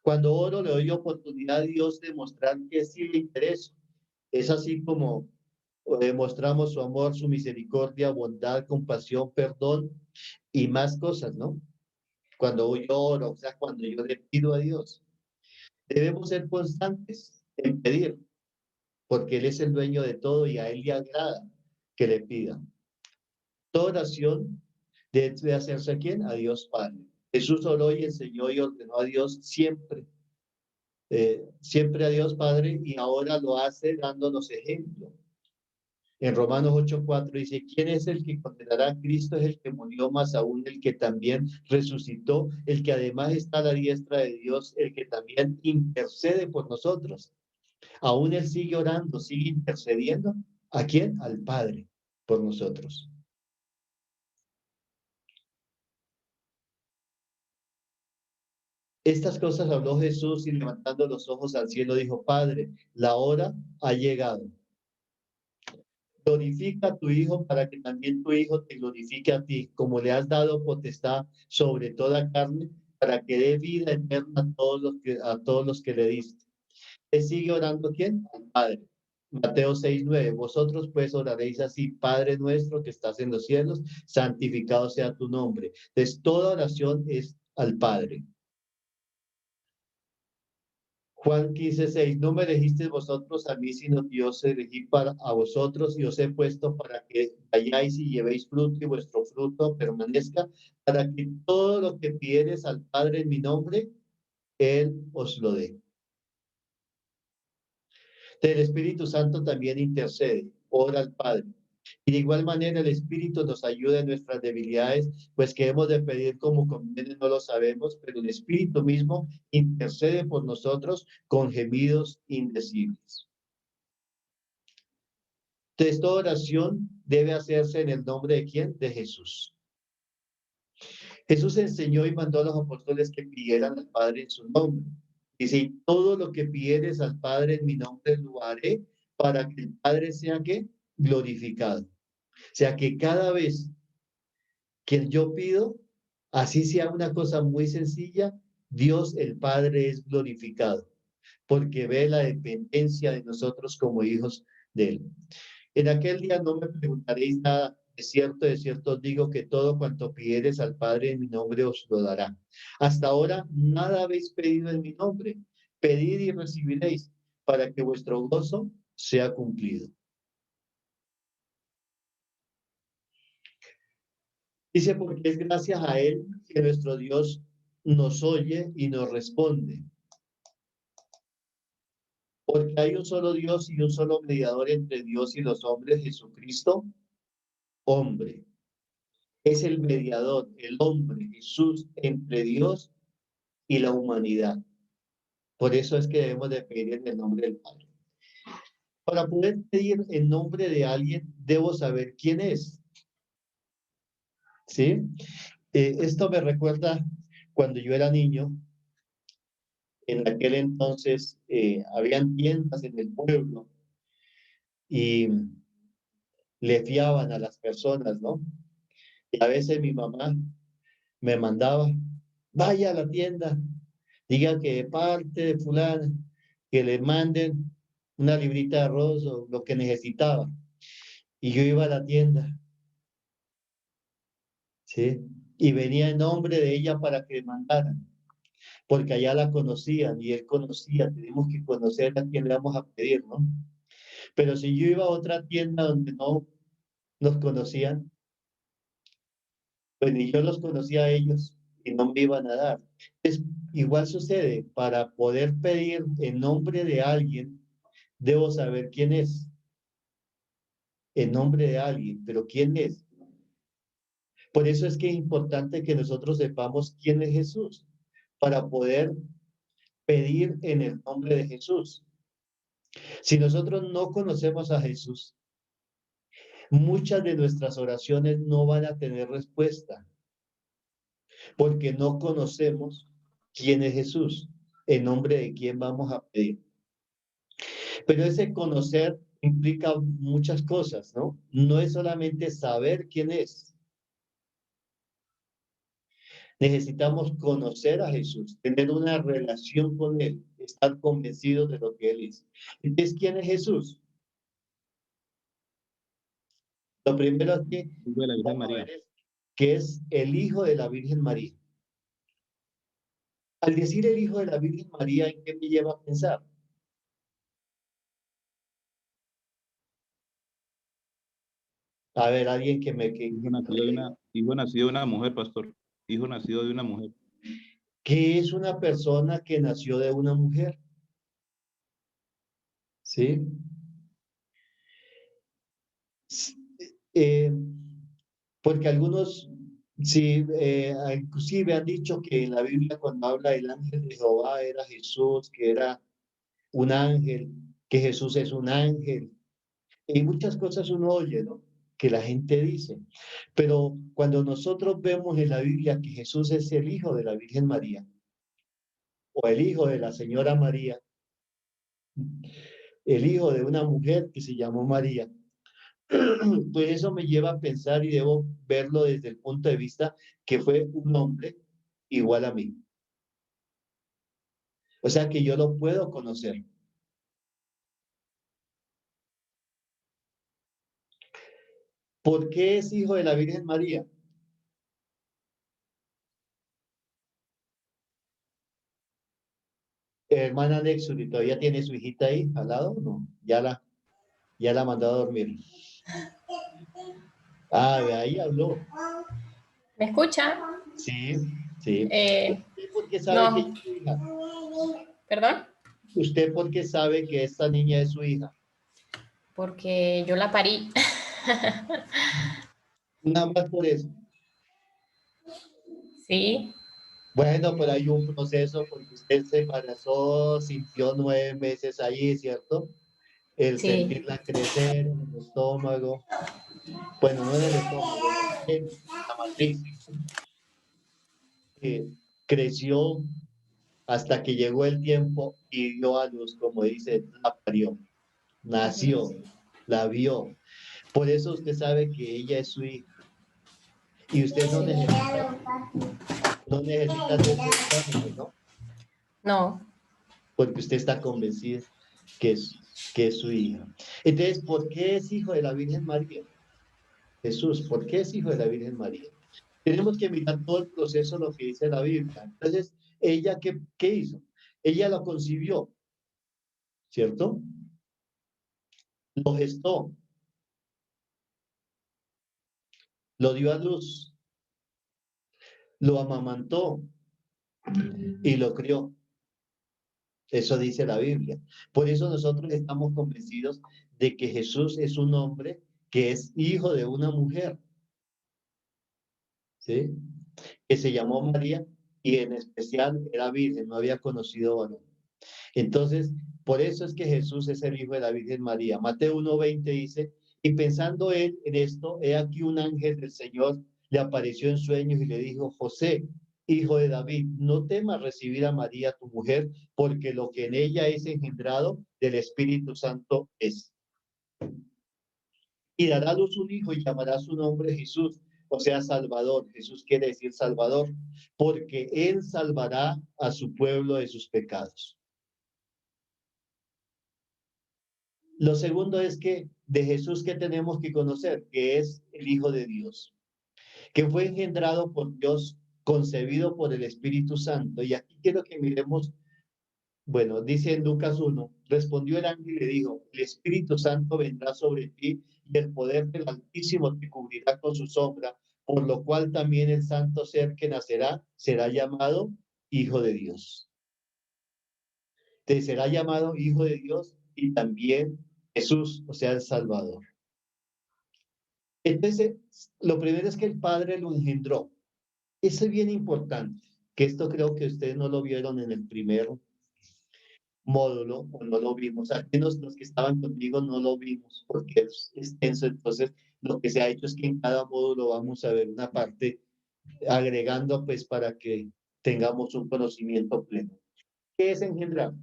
oro, le doy oportunidad a Dios de mostrar que sí le intereso. Es así como demostramos su amor, su misericordia, bondad, compasión, perdón y más cosas, ¿no? Cuando yo oro, o sea, cuando yo le pido a Dios. Debemos ser constantes en pedir, porque Él es el dueño de todo y a Él le agrada que le pida. Toda oración debe hacerse a quién? A Dios Padre. Jesús oró y enseñó y ordenó a Dios siempre, siempre a Dios Padre, y ahora lo hace dándonos ejemplo. En Romanos 8:4 dice, ¿quién es el que condenará a Cristo? Es el que murió, más aún el que también resucitó, el que además está a la diestra de Dios, el que también intercede por nosotros. Aún Él sigue orando, sigue intercediendo. ¿A quién? Al Padre, por nosotros. Estas cosas habló Jesús y levantando los ojos al cielo dijo, Padre, la hora ha llegado. Glorifica a tu Hijo para que también tu Hijo te glorifique a ti, como le has dado potestad sobre toda carne, para que dé vida eterna a todos los que le diste. ¿Te sigue orando quién? El Padre. Mateo 6:9. Vosotros pues oraréis así, Padre nuestro que estás en los cielos, santificado sea tu nombre. Entonces, toda oración es al Padre. Juan 15:6, no me elegisteis vosotros a mí, sino que yo os elegí a vosotros y os he puesto para que vayáis y llevéis fruto y vuestro fruto permanezca, para que todo lo que pidiereis al Padre en mi nombre, Él os lo dé. El Espíritu Santo también intercede, ora al Padre. Y de igual manera el Espíritu nos ayuda en nuestras debilidades, pues que hemos de pedir como conviene no lo sabemos, pero el Espíritu mismo intercede por nosotros con gemidos indecibles. Entonces, toda oración debe hacerse en el nombre de ¿quién? De Jesús. Jesús enseñó y mandó a los apóstoles que pidieran al Padre en su nombre. Dice, y todo lo que pidieres al Padre en mi nombre lo haré para que el Padre sea ¿qué? Glorificado. O sea, que cada vez que yo pido, así sea una cosa muy sencilla, Dios el Padre es glorificado, porque ve la dependencia de nosotros como hijos de Él. En aquel día no me preguntaréis nada, de cierto os digo que todo cuanto pidiereis al Padre en mi nombre os lo dará. Hasta ahora nada habéis pedido en mi nombre. Pedid y recibiréis, para que vuestro gozo sea cumplido. Dice, porque es gracias a Él que nuestro Dios nos oye y nos responde. Porque hay un solo Dios y un solo mediador entre Dios y los hombres, Jesucristo, hombre. Es el mediador, el hombre, Jesús, entre Dios y la humanidad. Por eso es que debemos de pedir en el nombre del Padre. Para poder pedir en nombre de alguien, debo saber quién es. ¿Sí? Esto me recuerda cuando yo era niño. En aquel entonces habían tiendas en el pueblo y le fiaban a las personas, ¿no? Y a veces mi mamá me mandaba, vaya a la tienda, diga que de parte de fulana, que le manden una librita de arroz o lo que necesitaba. Y yo iba a la tienda, ¿sí? Y venía en nombre de ella para que mandaran, porque allá la conocían y él conocía, tenemos que conocer a quién le vamos a pedir, ¿no? Pero si yo iba a otra tienda donde no nos conocían, pues ni yo los conocía a ellos y no me iban a dar. Igual sucede, para poder pedir en nombre de alguien, debo saber quién es. En nombre de alguien, pero ¿quién es? Por eso es que es importante que nosotros sepamos quién es Jesús, para poder pedir en el nombre de Jesús. Si nosotros no conocemos a Jesús, muchas de nuestras oraciones no van a tener respuesta, porque no conocemos quién es Jesús, en nombre de quién vamos a pedir. Pero ese conocer implica muchas cosas, ¿no? No es solamente saber quién es. Necesitamos conocer a Jesús, tener una relación con Él, estar convencidos de lo que Él es. Entonces, ¿quién es Jesús? Lo primero es que, Hijo de la Virgen María. que es el Hijo de la Virgen María. Al decir el Hijo de la Virgen María, ¿en qué me lleva a pensar? A ver, alguien que me... Hijo nacido de una mujer, pastor. Hijo nacido de una mujer. ¿Qué es una persona que nació de una mujer? ¿Sí? Eh, porque algunos, sí, inclusive han dicho que en la Biblia cuando habla del ángel de Jehová era Jesús, que era un ángel, que Jesús es un ángel. Y muchas cosas uno oye, ¿no? Que la gente dice. Pero cuando nosotros vemos en la Biblia que Jesús es el hijo de la Virgen María, o el hijo de la señora María, el hijo de una mujer que se llamó María, pues eso me lleva a pensar y debo verlo desde el punto de vista que fue un hombre igual a mí. O sea que yo lo puedo conocer. ¿Por qué es hijo de la Virgen María? Hermana Nexuri, ¿todavía tiene su hijita ahí al lado? No, ya la mandó a dormir. Ah, de ahí habló. ¿Me escucha? Sí, sí. ¿Usted por qué sabe que No. es su hija? ¿Perdón? ¿Usted por qué sabe que esta niña es su hija? Porque yo la parí. Nada más por eso. Sí, Bueno, pero hay un proceso porque usted se embarazó, sintió 9 meses ahí, ¿cierto? El sí. sentirla crecer en el estómago. Bueno, no en el estómago, en el seno, en la matriz. Creció hasta que llegó el tiempo y dio a luz, como dice, la parió, nació, la vio. Por eso usted sabe que ella es su hija. Y usted no necesita hacerse exámenes, ¿no? No, Porque usted está convencido que es su hija. Entonces, ¿por qué es hijo de la Virgen María? Jesús, ¿por qué es hijo de la Virgen María? Tenemos que mirar todo el proceso, lo que dice la Biblia. Entonces, ¿ella qué hizo? Ella lo concibió, ¿cierto? Lo gestó, lo dio a luz, lo amamantó y lo crió. Eso dice la Biblia. Por eso nosotros estamos convencidos de que Jesús es un hombre que es hijo de una mujer, ¿sí? Que se llamó María y en especial era virgen, no había conocido varón. Entonces, por eso es que Jesús es el hijo de la Virgen María. Mateo 1:20 dice, y pensando él en esto, he aquí un ángel del Señor le apareció en sueños y le dijo, José, hijo de David, no temas recibir a María tu mujer, porque lo que en ella es engendrado del Espíritu Santo es. Y dará a luz un hijo y llamará su nombre Jesús, o sea, Salvador. Jesús quiere decir Salvador, porque él salvará a su pueblo de sus pecados. Lo segundo es que de Jesús que tenemos que conocer, que es el Hijo de Dios, que fue engendrado por Dios, concebido por el Espíritu Santo. Y aquí quiero que miremos, bueno, dice en Lucas 1, respondió el ángel y le dijo, el Espíritu Santo vendrá sobre ti y el poder del Altísimo te cubrirá con su sombra, por lo cual también el santo ser que nacerá será llamado Hijo de Dios. Te será llamado Hijo de Dios y también Jesús, o sea, el Salvador. Entonces, lo primero es que el Padre lo engendró. Eso es bien importante, que esto creo que ustedes no lo vieron en el primer módulo o no lo vimos. Al menos los que estaban conmigo no lo vimos porque es extenso. Entonces, lo que se ha hecho es que en cada módulo vamos a ver una parte agregando pues para que tengamos un conocimiento pleno. ¿Qué es engendrar?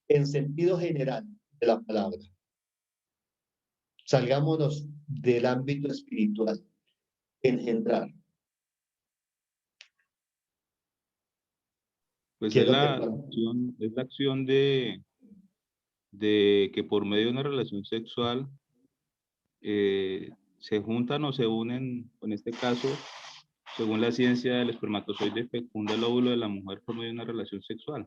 En sentido general de la palabra. Salgámonos del ámbito espiritual. Engendrar. Pues Quiero que es la acción de que por medio de una relación sexual ¿se juntan o se unen? En este caso, según la ciencia, el espermatozoide fecunda el óvulo de la mujer por medio de una relación sexual.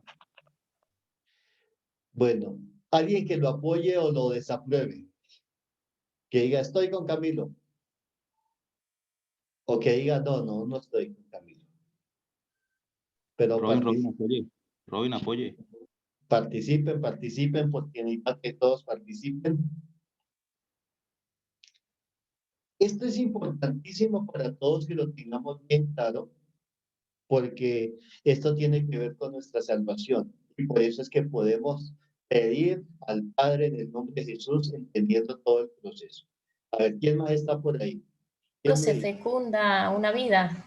Bueno, alguien que lo apoye o lo desapruebe. Que diga, estoy con Camilo. O que diga, no estoy con Camilo. Pero Robin, apoye. Robin, apoye. Participen, porque necesita que todos participen. Esto es importantísimo para todos que lo tengamos bien claro, porque esto tiene que ver con nuestra salvación. Y por eso es que podemos pedir al Padre en el nombre de Jesús, entendiendo todo el proceso. A ver, ¿quién más está por ahí? Se fecunda una vida.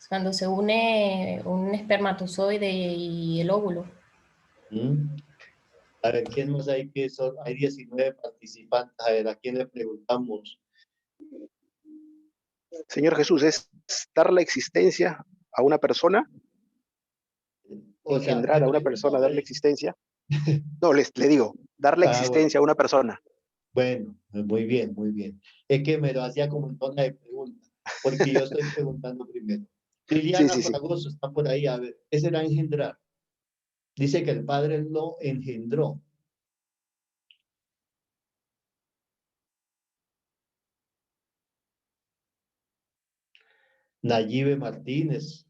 Cuando se une un espermatozoide y el óvulo. A ver, ¿quién más hay que son? Hay 19 participantes. A ver, ¿a quién le preguntamos? Señor Jesús, ¿es dar la existencia a una persona? O sea, engendrar a una persona, darle existencia. No, le digo, darle existencia a una persona. Bueno, muy bien, muy bien. Es que me lo hacía como en tono de pregunta, porque yo estoy preguntando primero. Liliana Fragoso está por ahí, a ver, ¿qué será engendrar? Dice que el Padre lo engendró. Nayibe Martínez.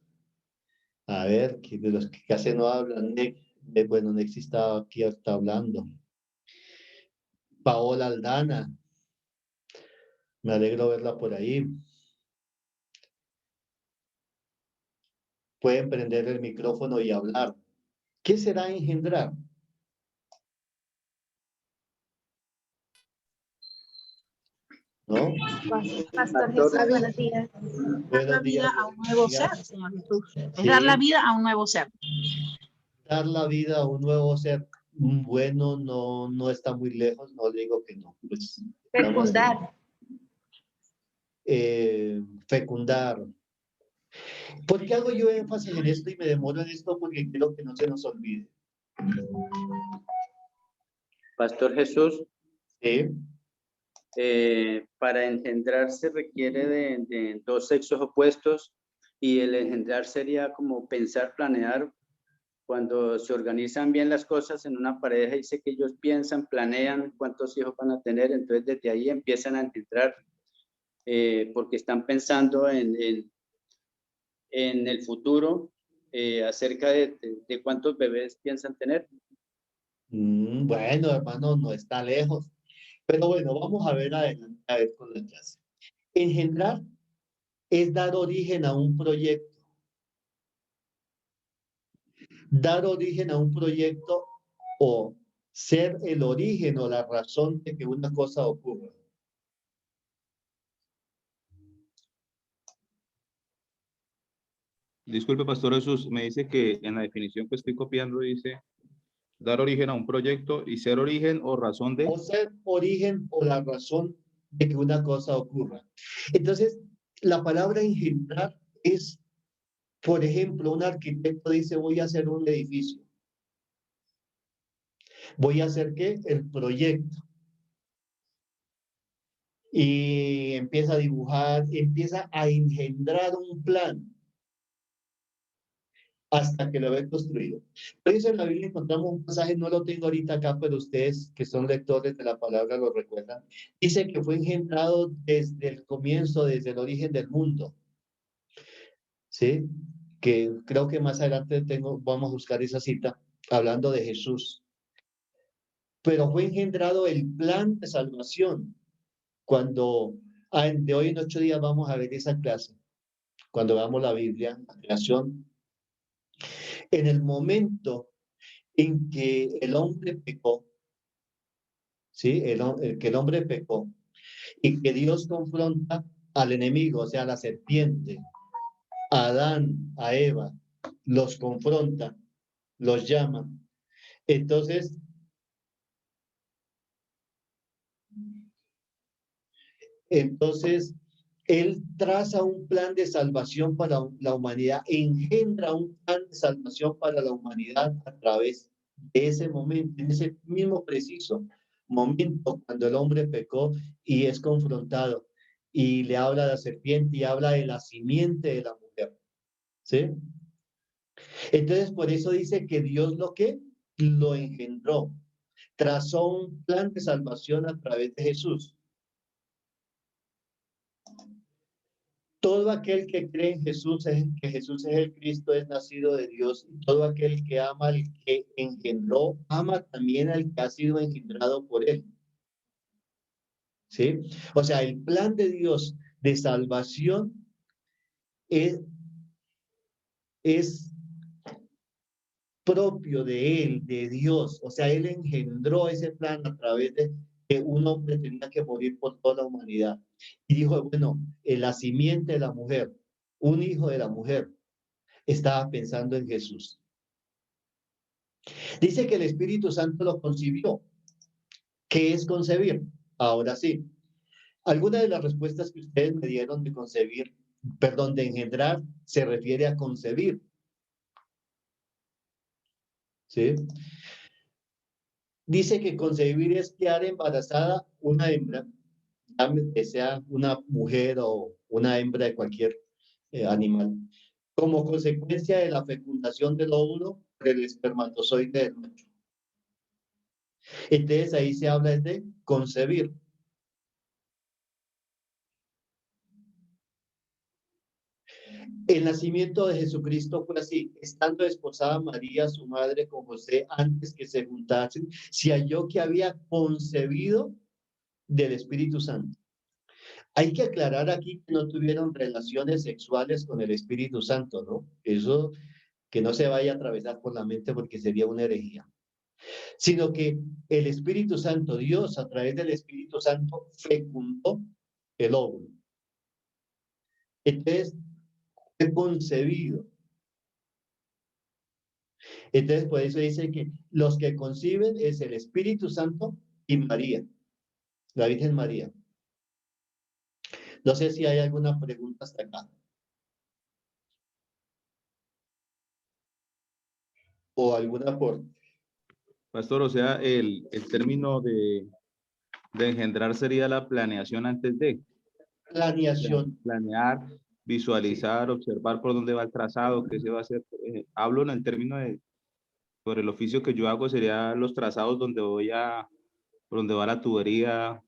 A ver, que de los que casi no hablan, bueno, Nexi está aquí, está hablando. Paola Aldana. Me alegro verla por ahí. Pueden prender el micrófono y hablar. ¿Qué será engendrar? ¿No? Pastor Jesús, buenos días. Dar la vida a un nuevo ser, Señor Jesús. Es dar la vida a un nuevo ser. Dar la vida a un nuevo ser. Bueno, no está muy lejos, no digo que no. Pues, fecundar. Fecundar. ¿Por qué hago yo énfasis en esto y me demoro en esto? Porque quiero que no se nos olvide. Pastor Jesús. Sí. Para engendrar se requiere de dos sexos opuestos, y el engendrar sería como pensar, planear. Cuando se organizan bien las cosas en una pareja, dice que ellos piensan, planean cuántos hijos van a tener, entonces desde ahí empiezan a engendrar, porque están pensando en el futuro, acerca de cuántos bebés piensan tener. Bueno, hermano, no está lejos. Pero bueno, vamos a ver adelante, a ver con la clase. Engendrar es dar origen a un proyecto. Dar origen a un proyecto o ser el origen o la razón de que una cosa ocurra. Disculpe, Pastor Jesús, me dice que en la definición que estoy copiando dice dar origen a un proyecto y ser origen o razón de... O ser origen o la razón de que una cosa ocurra. Entonces, la palabra engendrar es, por ejemplo, un arquitecto dice, voy a hacer un edificio. Voy a hacer, ¿qué? El proyecto. Y empieza a dibujar, empieza a engendrar un plan hasta que lo ve construido. Por eso en la Biblia encontramos un pasaje, no lo tengo ahorita acá, pero ustedes que son lectores de la palabra lo recuerdan. Dice que fue engendrado desde el comienzo, desde el origen del mundo. ¿Sí? Que creo que más adelante vamos a buscar esa cita, hablando de Jesús. Pero fue engendrado el plan de salvación. Cuando de hoy en 8 días vamos a ver esa clase, cuando veamos la Biblia, la creación. En el momento en que el hombre pecó, ¿sí? Que el hombre pecó y que Dios confronta al enemigo, o sea, a la serpiente, a Adán, a Eva, los confronta, los llama. Entonces, él traza un plan de salvación para la humanidad, engendra un plan de salvación para la humanidad a través de ese momento, en ese mismo preciso momento cuando el hombre pecó y es confrontado y le habla a la serpiente y habla de la simiente de la mujer. ¿Sí? Entonces, por eso dice que Dios lo engendró, trazó un plan de salvación a través de Jesús. Todo aquel que cree en Jesús, que Jesús es el Cristo, es nacido de Dios. Y todo aquel que ama al que engendró, ama también al que ha sido engendrado por él. ¿Sí? O sea, el plan de Dios de salvación es propio de él, de Dios. O sea, él engendró ese plan a través de que un hombre tenía que morir por toda la humanidad. Y dijo, bueno, en la simiente de la mujer, un hijo de la mujer, estaba pensando en Jesús. Dice que el Espíritu Santo lo concibió. ¿Qué es concebir? Ahora sí. Algunas de las respuestas que ustedes me dieron de concebir, perdón, de engendrar, se refiere a concebir. ¿Sí? Dice que concebir es quedar embarazada una hembra, que sea una mujer o una hembra de cualquier animal, como consecuencia de la fecundación del óvulo por el espermatozoide del macho. Entonces ahí se habla de concebir. El nacimiento de Jesucristo fue así: estando desposada María, su madre, con José, antes que se juntasen, se halló que había concebido del Espíritu Santo. Hay que aclarar aquí que no tuvieron relaciones sexuales con el Espíritu Santo, ¿no? Eso que no se vaya a atravesar por la mente porque sería una herejía. Sino que el Espíritu Santo, Dios a través del Espíritu Santo, fecundó el óvulo. Entonces, fue concebido. Entonces, por eso dice que los que conciben es el Espíritu Santo y María, la Virgen María. No sé si hay alguna pregunta hasta acá. O alguna por... Pastor, o sea, el término de engendrar sería la planeación antes de. Planeación. Planear, visualizar, observar por dónde va el trazado, qué se va a hacer. Hablo en el término de, por el oficio que yo hago, sería los trazados donde donde va la tubería,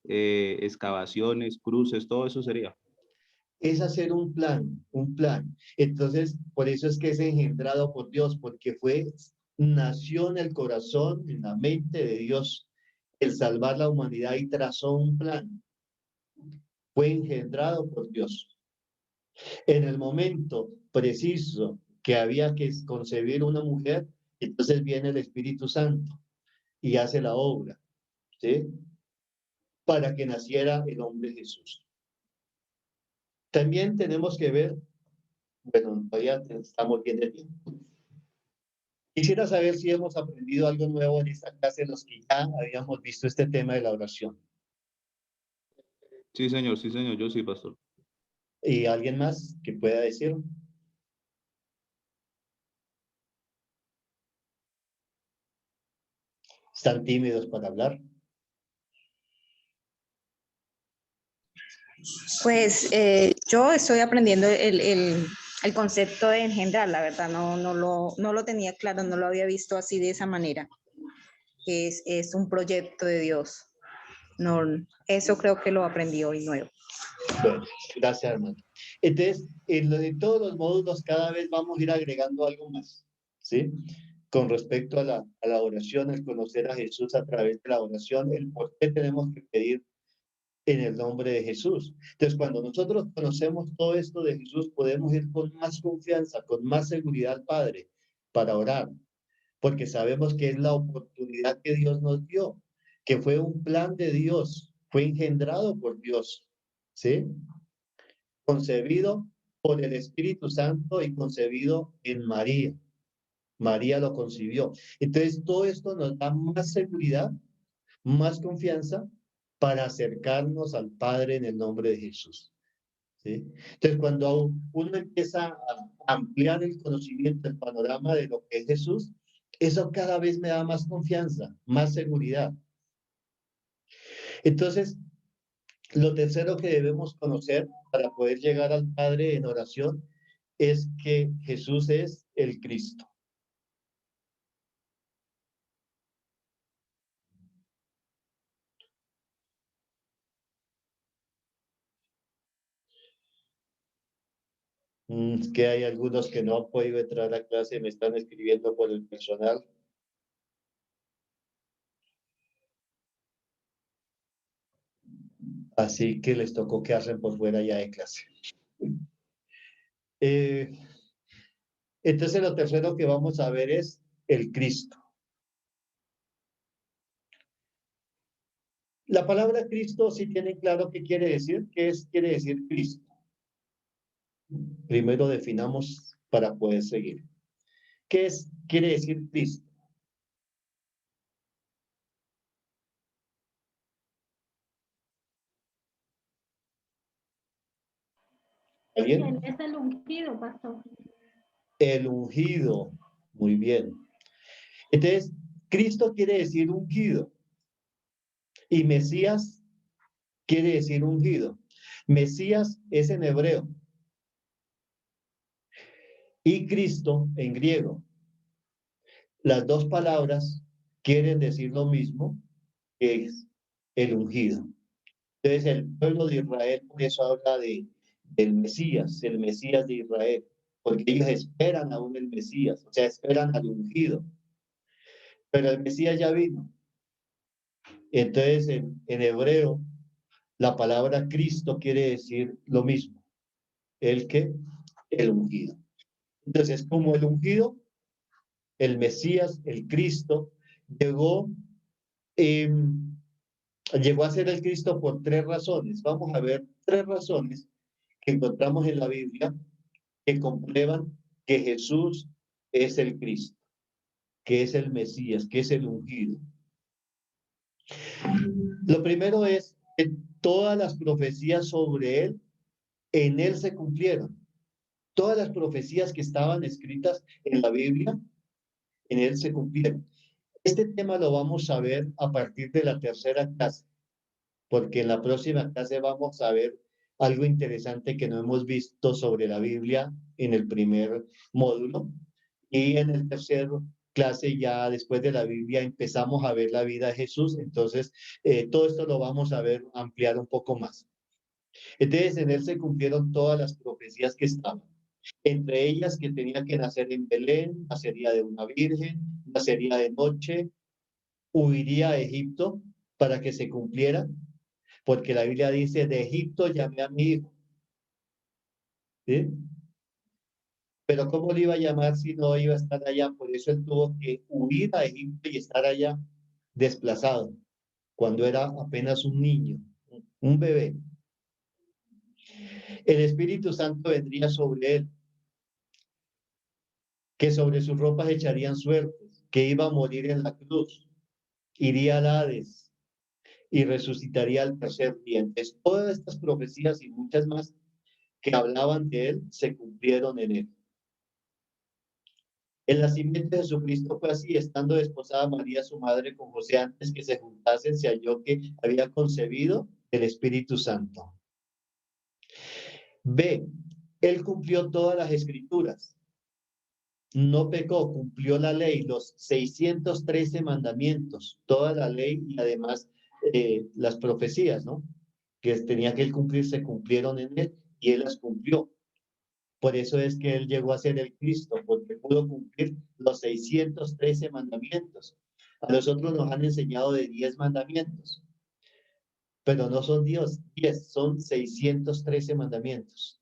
excavaciones, cruces, todo eso sería. Es hacer un plan, un plan. Entonces, por eso es que es engendrado por Dios, porque nació en el corazón, en la mente de Dios, el salvar la humanidad y trazó un plan. Fue engendrado por Dios. En el momento preciso que había que concebir una mujer, entonces viene el Espíritu Santo y hace la obra, ¿sí? Para que naciera el hombre Jesús. También tenemos que ver, bueno, todavía estamos bien de tiempo. Quisiera saber si hemos aprendido algo nuevo en esta clase, los que ya habíamos visto este tema de la oración. Sí, señor, yo sí, pastor. ¿Y alguien más que pueda decir? ¿Están tímidos para hablar? Pues yo estoy aprendiendo el concepto de engendrar, la verdad, no lo tenía claro, no lo había visto así de esa manera, que es un proyecto de Dios. No, eso creo que lo aprendí hoy nuevo. Bueno, gracias, hermano. Entonces, en todos los módulos cada vez vamos a ir agregando algo más, ¿sí? Con respecto a la oración, el conocer a Jesús a través de la oración, el por qué tenemos que pedir en el nombre de Jesús. Entonces, cuando nosotros conocemos todo esto de Jesús, podemos ir con más confianza, con más seguridad al Padre para orar, porque sabemos que es la oportunidad que Dios nos dio, que fue un plan de Dios, fue engendrado por Dios, ¿sí? Concebido por el Espíritu Santo y concebido en María. María lo concibió. Entonces, todo esto nos da más seguridad, más confianza para acercarnos al Padre en el nombre de Jesús. ¿Sí? Entonces, cuando uno empieza a ampliar el conocimiento, el panorama de lo que es Jesús, eso cada vez me da más confianza, más seguridad. Entonces, lo tercero que debemos conocer para poder llegar al Padre en oración es que Jesús es el Cristo. Es que hay algunos que no han podido entrar a clase, me están escribiendo por el personal. Así que les tocó quedarse por fuera ya de clase. Entonces lo tercero que vamos a ver es el Cristo. La palabra Cristo sí tiene claro qué quiere decir. ¿Qué quiere decir Cristo? Primero definamos para poder seguir. Quiere decir Cristo? ¿Alguien? Es el ungido, pastor. El ungido. Muy bien. Entonces, Cristo quiere decir ungido. Y Mesías quiere decir ungido. Mesías es en hebreo. Y Cristo en griego. Las dos palabras quieren decir lo mismo, que es el ungido. Entonces, el pueblo de Israel, por eso habla del Mesías, el Mesías de Israel, porque ellos esperan aún el Mesías, o sea, esperan al ungido. Pero el Mesías ya vino. Entonces, en hebreo, la palabra Cristo quiere decir lo mismo. El ungido. Entonces, como el ungido, el Mesías, el Cristo, llegó a ser el Cristo por tres razones. Vamos a ver tres razones que encontramos en la Biblia que comprueban que Jesús es el Cristo, que es el Mesías, que es el ungido. Lo primero es que todas las profecías sobre él, en él se cumplieron. Todas las profecías que estaban escritas en la Biblia, en él se cumplieron. Este tema lo vamos a ver a partir de la tercera clase, porque en la próxima clase vamos a ver algo interesante que no hemos visto sobre la Biblia en el primer módulo. Y en el tercer clase, ya después de la Biblia, empezamos a ver la vida de Jesús. Entonces, todo esto lo vamos a ver, ampliar un poco más. Entonces, en él se cumplieron todas las profecías que estaban. Entre ellas, que tenía que nacer en Belén, nacería de una virgen, nacería de noche, huiría a Egipto para que se cumpliera, porque la Biblia dice, de Egipto llamé a mi hijo. ¿Sí? Pero ¿cómo le iba a llamar si no iba a estar allá? Por eso él tuvo que huir a Egipto y estar allá desplazado, cuando era apenas un niño, un bebé. El Espíritu Santo vendría sobre él, que sobre sus ropas echarían suertes, que iba a morir en la cruz, iría al Hades y resucitaría al tercer día. Entonces, todas estas profecías y muchas más que hablaban de él se cumplieron en él. El nacimiento de Jesucristo fue así: estando desposada María, su madre, con José, antes que se juntasen, se halló que había concebido el Espíritu Santo. B. Él cumplió todas las escrituras. No pecó, cumplió la ley, los 613 mandamientos, toda la ley y además las profecías, ¿no? Que tenía que él cumplir, se cumplieron en él y él las cumplió. Por eso es que él llegó a ser el Cristo, porque pudo cumplir los 613 mandamientos. A nosotros nos han enseñado de 10 mandamientos, pero no son 10, son 613 mandamientos.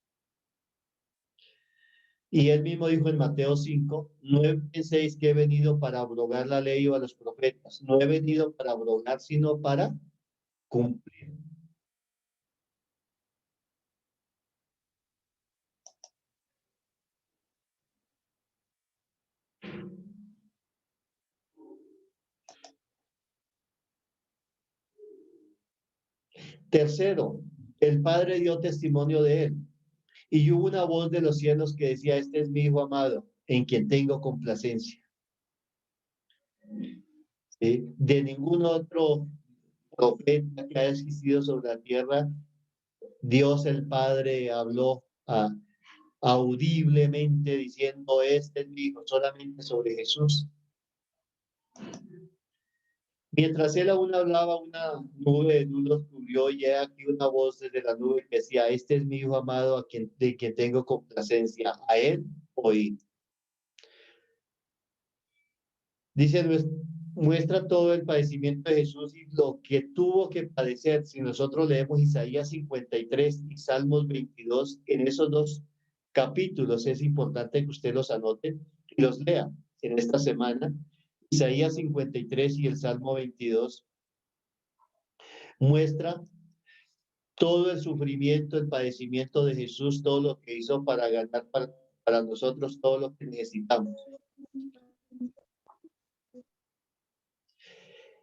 Y él mismo dijo en Mateo 5, no penséis que he venido para abrogar la ley o a los profetas. No he venido para abrogar, sino para cumplir. Tercero, el Padre dio testimonio de él. Y hubo una voz de los cielos que decía, este es mi Hijo amado, en quien tengo complacencia. ¿Sí? De ningún otro profeta que ha existido sobre la tierra, Dios el Padre habló audiblemente diciendo, este es mi hijo, solamente sobre Jesús. Mientras él aún hablaba, una nube de luz los cubrió y he aquí una voz desde la nube que decía, este es mi hijo amado de quien tengo complacencia, a él oíd. Dice, muestra todo el padecimiento de Jesús y lo que tuvo que padecer. Si nosotros leemos Isaías 53 y Salmos 22, en esos dos capítulos es importante que usted los anote y los lea en esta semana. Isaías 53 y el Salmo 22 muestra todo el sufrimiento, el padecimiento de Jesús, todo lo que hizo para ganar para nosotros todo lo que necesitamos.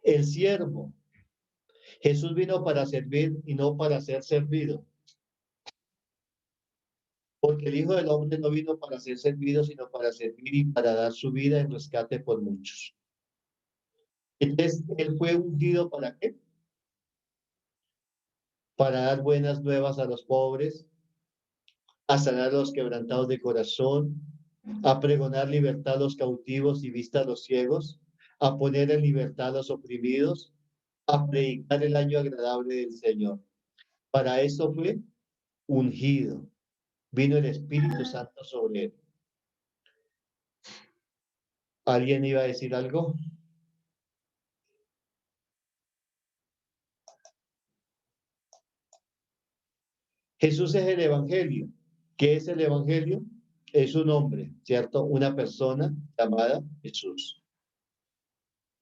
El siervo. Jesús vino para servir y no para ser servido. Porque el Hijo del Hombre no vino para ser servido, sino para servir y para dar su vida en rescate por muchos. Entonces, él fue ungido ¿para qué? Para dar buenas nuevas a los pobres, a sanar a los quebrantados de corazón, a pregonar libertad a los cautivos y vista a los ciegos, a poner en libertad a los oprimidos, a predicar el año agradable del Señor. Para eso fue ungido. Vino el Espíritu Santo sobre él. ¿Alguien iba a decir algo? Jesús es el Evangelio. ¿Qué es el Evangelio? Es un hombre, ¿cierto? Una persona llamada Jesús.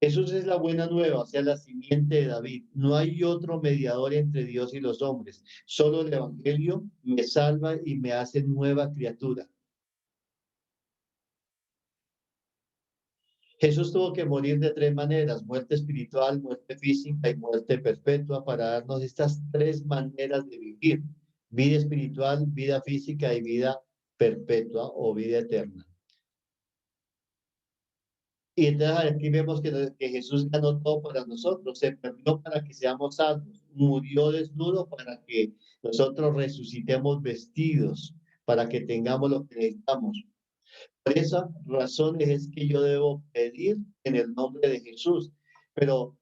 Jesús es la buena nueva, o sea, la simiente de David. No hay otro mediador entre Dios y los hombres. Solo el Evangelio me salva y me hace nueva criatura. Jesús tuvo que morir de tres maneras: muerte espiritual, muerte física y muerte perpetua, para darnos estas tres maneras de vivir: vida espiritual, vida física y vida perpetua o vida eterna. Y entonces aquí vemos que Jesús ganó todo para nosotros, se perdió para que seamos salvos, murió desnudo para que nosotros resucitemos vestidos, para que tengamos lo que necesitamos. Por esas razones es que yo debo pedir en el nombre de Jesús, pero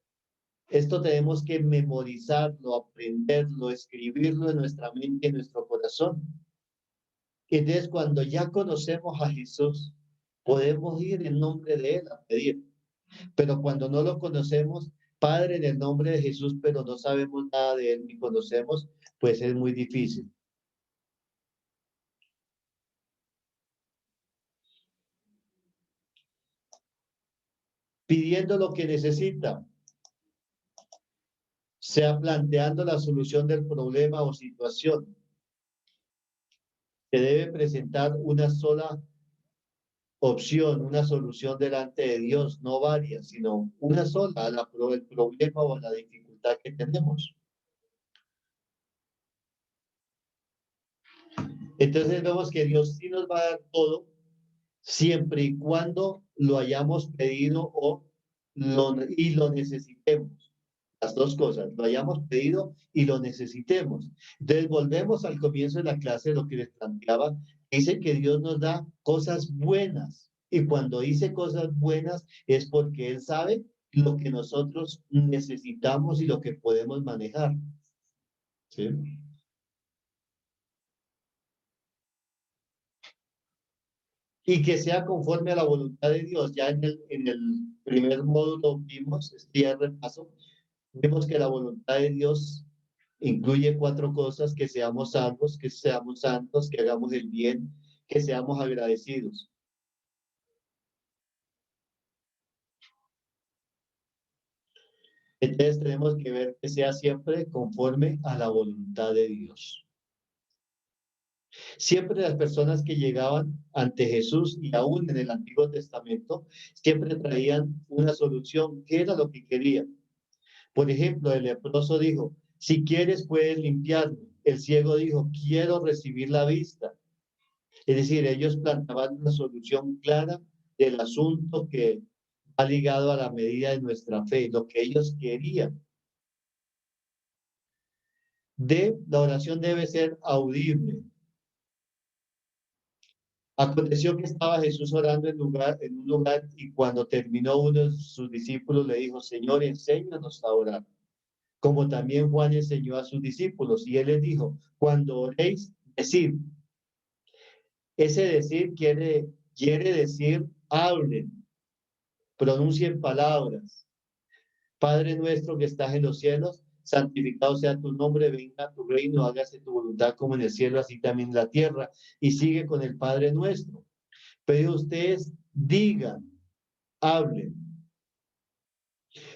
esto tenemos que memorizarlo, aprenderlo, escribirlo en nuestra mente y en nuestro corazón. Y entonces cuando ya conocemos a Jesús, podemos ir en nombre de Él a pedir. Pero cuando no lo conocemos, Padre, en el nombre de Jesús, pero no sabemos nada de Él ni conocemos, pues es muy difícil. Pidiendo lo que necesita, sea planteando la solución del problema o situación. Se debe presentar una sola opción, una solución delante de Dios, no varias, sino una sola, el problema o la dificultad que tenemos. Entonces vemos que Dios sí nos va a dar todo, siempre y cuando lo hayamos pedido y lo necesitemos. Las dos cosas, lo hayamos pedido y lo necesitemos. Entonces volvemos al comienzo de la clase, lo que les planteaba. Dice que Dios nos da cosas buenas, y cuando dice cosas buenas es porque Él sabe lo que nosotros necesitamos y lo que podemos manejar. ¿Sí? Y que sea conforme a la voluntad de Dios. Ya en el primer módulo vimos, este repaso, vimos que la voluntad de Dios incluye 4 cosas: que seamos salvos, que seamos santos, que hagamos el bien, que seamos agradecidos. Entonces tenemos que ver que sea siempre conforme a la voluntad de Dios. Siempre las personas que llegaban ante Jesús, y aún en el Antiguo Testamento, siempre traían una solución. ¿Qué era lo que querían? Por ejemplo, el leproso dijo: si quieres puedes limpiarme. El ciego dijo: quiero recibir la vista. Es decir, ellos planteaban una solución clara del asunto que va ligado a la medida de nuestra fe, lo que ellos querían. La oración debe ser audible. Aconteció que estaba Jesús orando en un lugar y cuando terminó uno de sus discípulos le dijo, Señor, enséñanos a orar, como también Juan enseñó a sus discípulos. Y él les dijo, cuando oréis, decid. Ese decir quiere decir, hablen, pronuncien palabras. Padre nuestro que estás en los cielos, santificado sea tu nombre, venga tu reino, hágase tu voluntad como en el cielo, así también en la tierra. Y sigue con el Padre nuestro. Pero ustedes digan, hablen.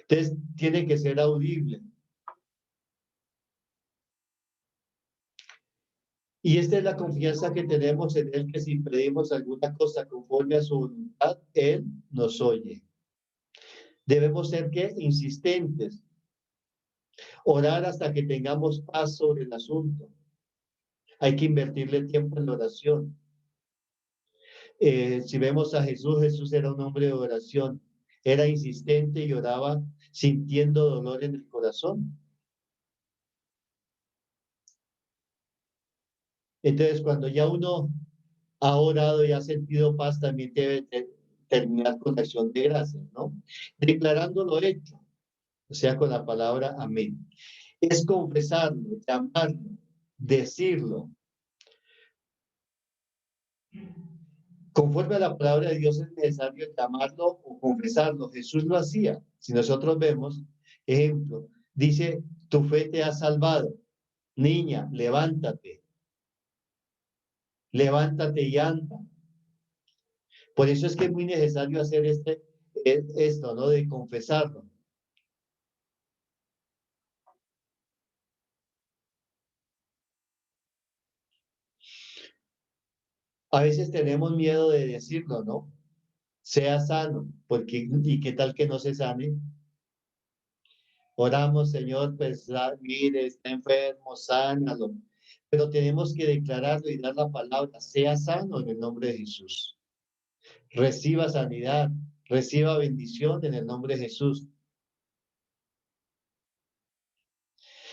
Entonces, tiene que ser audible. Y esta es la confianza que tenemos en Él, que si pedimos alguna cosa conforme a su voluntad, Él nos oye. Debemos ser, ¿qué? Insistentes. Orar hasta que tengamos paz sobre el asunto. Hay que invertirle tiempo en la oración. Si vemos a Jesús, Jesús era un hombre de oración. Era insistente y oraba sintiendo dolor en el corazón. Entonces, cuando ya uno ha orado y ha sentido paz, también debe terminar con acción de gracias, ¿no? Declarando lo hecho, o sea, con la palabra amén. Es confesarlo, llamarlo, decirlo. Conforme a la palabra de Dios es necesario llamarlo o confesarlo. Jesús lo hacía. Si nosotros vemos, ejemplo, dice, tu fe te ha salvado. Niña, levántate. Levántate y anda. Por eso es que es muy necesario hacer esto, ¿no? De confesarlo. A veces tenemos miedo de decirlo, ¿no? Sea sano, porque ¿y qué tal que no se sane? Oramos, Señor, pues mire, está enfermo, sánalo. Pero tenemos que declararlo y dar la palabra, sea sano en el nombre de Jesús. Reciba sanidad, reciba bendición en el nombre de Jesús.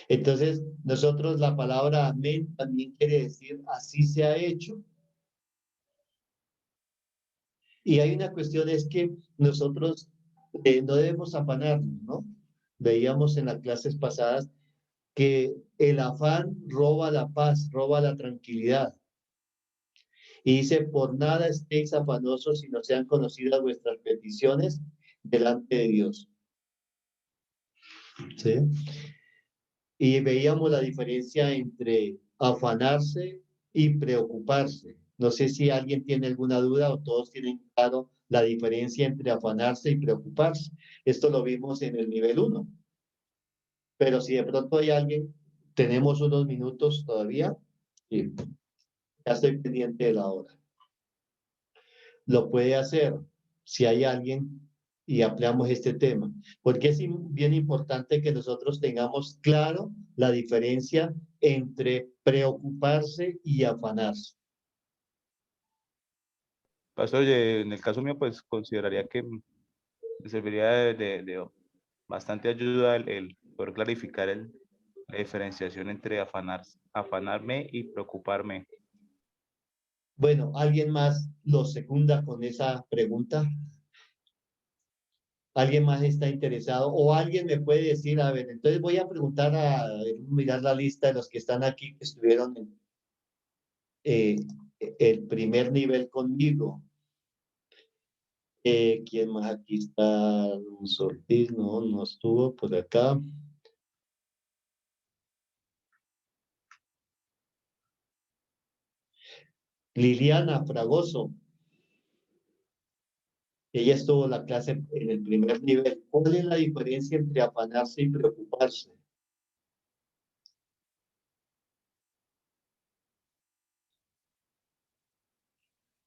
Entonces, nosotros la palabra amén también quiere decir así se ha hecho. Y hay una cuestión, es que nosotros no debemos afanarnos, ¿no? Veíamos en las clases pasadas que el afán roba la paz, roba la tranquilidad. Y dice, por nada estéis afanosos, sino sean conocidas vuestras peticiones delante de Dios. ¿Sí? Y veíamos la diferencia entre afanarse y preocuparse. No sé si alguien tiene alguna duda o todos tienen claro la diferencia entre afanarse y preocuparse. Esto lo vimos en el nivel 1. Pero si de pronto hay alguien, tenemos unos minutos todavía y ya estoy pendiente de la hora. Lo puede hacer si hay alguien y ampliamos este tema, porque es bien importante que nosotros tengamos claro la diferencia entre preocuparse y afanarse. Pastor, oye, en el caso mío, pues consideraría que me serviría de bastante ayuda el poder clarificar la diferenciación entre afanarme y preocuparme. Bueno, ¿alguien más lo secunda con esa pregunta? ¿Alguien más está interesado? ¿O alguien me puede decir, a ver, entonces voy a preguntar mirar la lista de los que están aquí, que estuvieron en el primer nivel conmigo? ¿Quién más aquí está? Ortiz, no estuvo por acá. Liliana Fragoso. Ella estuvo en la clase en el primer nivel. ¿Cuál es la diferencia entre afanarse y preocuparse?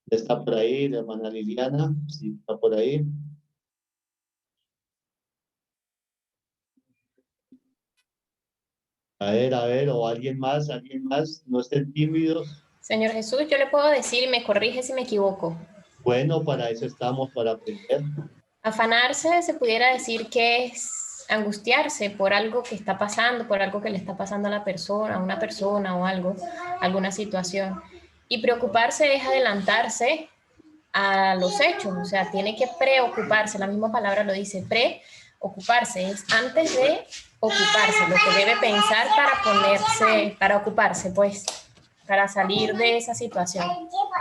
¿Está por ahí la hermana Liliana? Sí, está por ahí. A ver, o alguien más, no estén tímidos. Señor Jesús, yo le puedo decir y me corrige si me equivoco. Bueno, para eso estamos, para aprender. Afanarse se pudiera decir que es angustiarse por algo que está pasando, por algo que le está pasando a la persona, a una persona o algo, alguna situación. Y preocuparse es adelantarse a los hechos, o sea, tiene que preocuparse, la misma palabra lo dice, preocuparse, es antes de ocuparse, lo que debe pensar para ponerse, para ocuparse, pues, para salir de esa situación.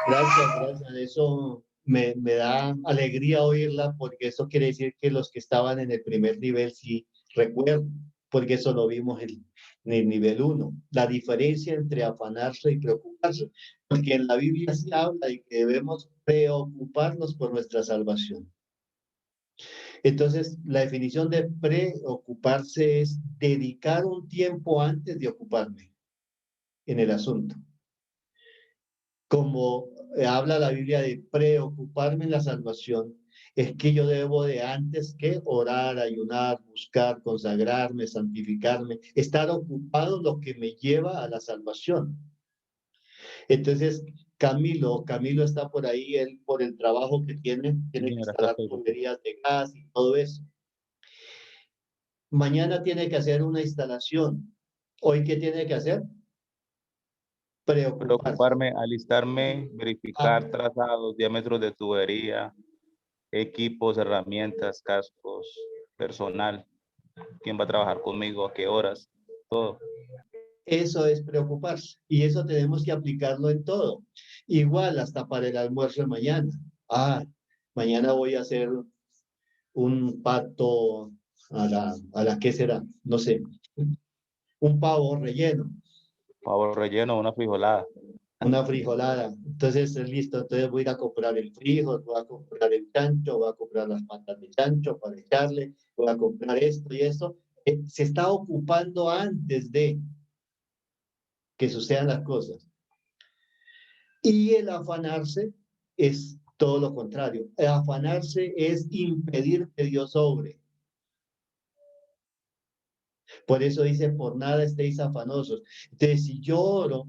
Gracias. Eso me da alegría oírla, porque eso quiere decir que los que estaban en el primer nivel sí recuerdan, porque eso lo vimos en el nivel 1. La diferencia entre afanarse y preocuparse, porque en la Biblia sí habla de que debemos preocuparnos por nuestra salvación. Entonces, la definición de preocuparse es dedicar un tiempo antes de ocuparme en el asunto. Como habla la Biblia de preocuparme en la salvación, es que yo debo de antes que orar, ayunar, buscar, consagrarme, santificarme, estar ocupado lo que me lleva a la salvación. Entonces, Camilo está por ahí, él por el trabajo que tiene que instalar tuberías de gas y todo eso. Mañana tiene que hacer una instalación. ¿Hoy qué tiene que hacer? Preocuparme, alistarme, verificar trazados, diámetros de tubería, equipos, herramientas, cascos, personal, quién va a trabajar conmigo, a qué horas, todo. Eso es preocuparse, y eso tenemos que aplicarlo en todo. Igual hasta para el almuerzo de mañana. Mañana voy a hacer un pato a la ¿qué será? No sé, un pavo relleno. Pavo relleno, una frijolada. Una frijolada. Entonces, listo, entonces voy a ir a comprar el frijol, voy a comprar el chancho, voy a comprar las patas de chancho para echarle, voy a comprar esto y eso. Se está ocupando antes de que sucedan las cosas. Y el afanarse es todo lo contrario. El afanarse es impedir que Dios obre. Por eso dice, por nada estéis afanosos. Entonces, si yo oro,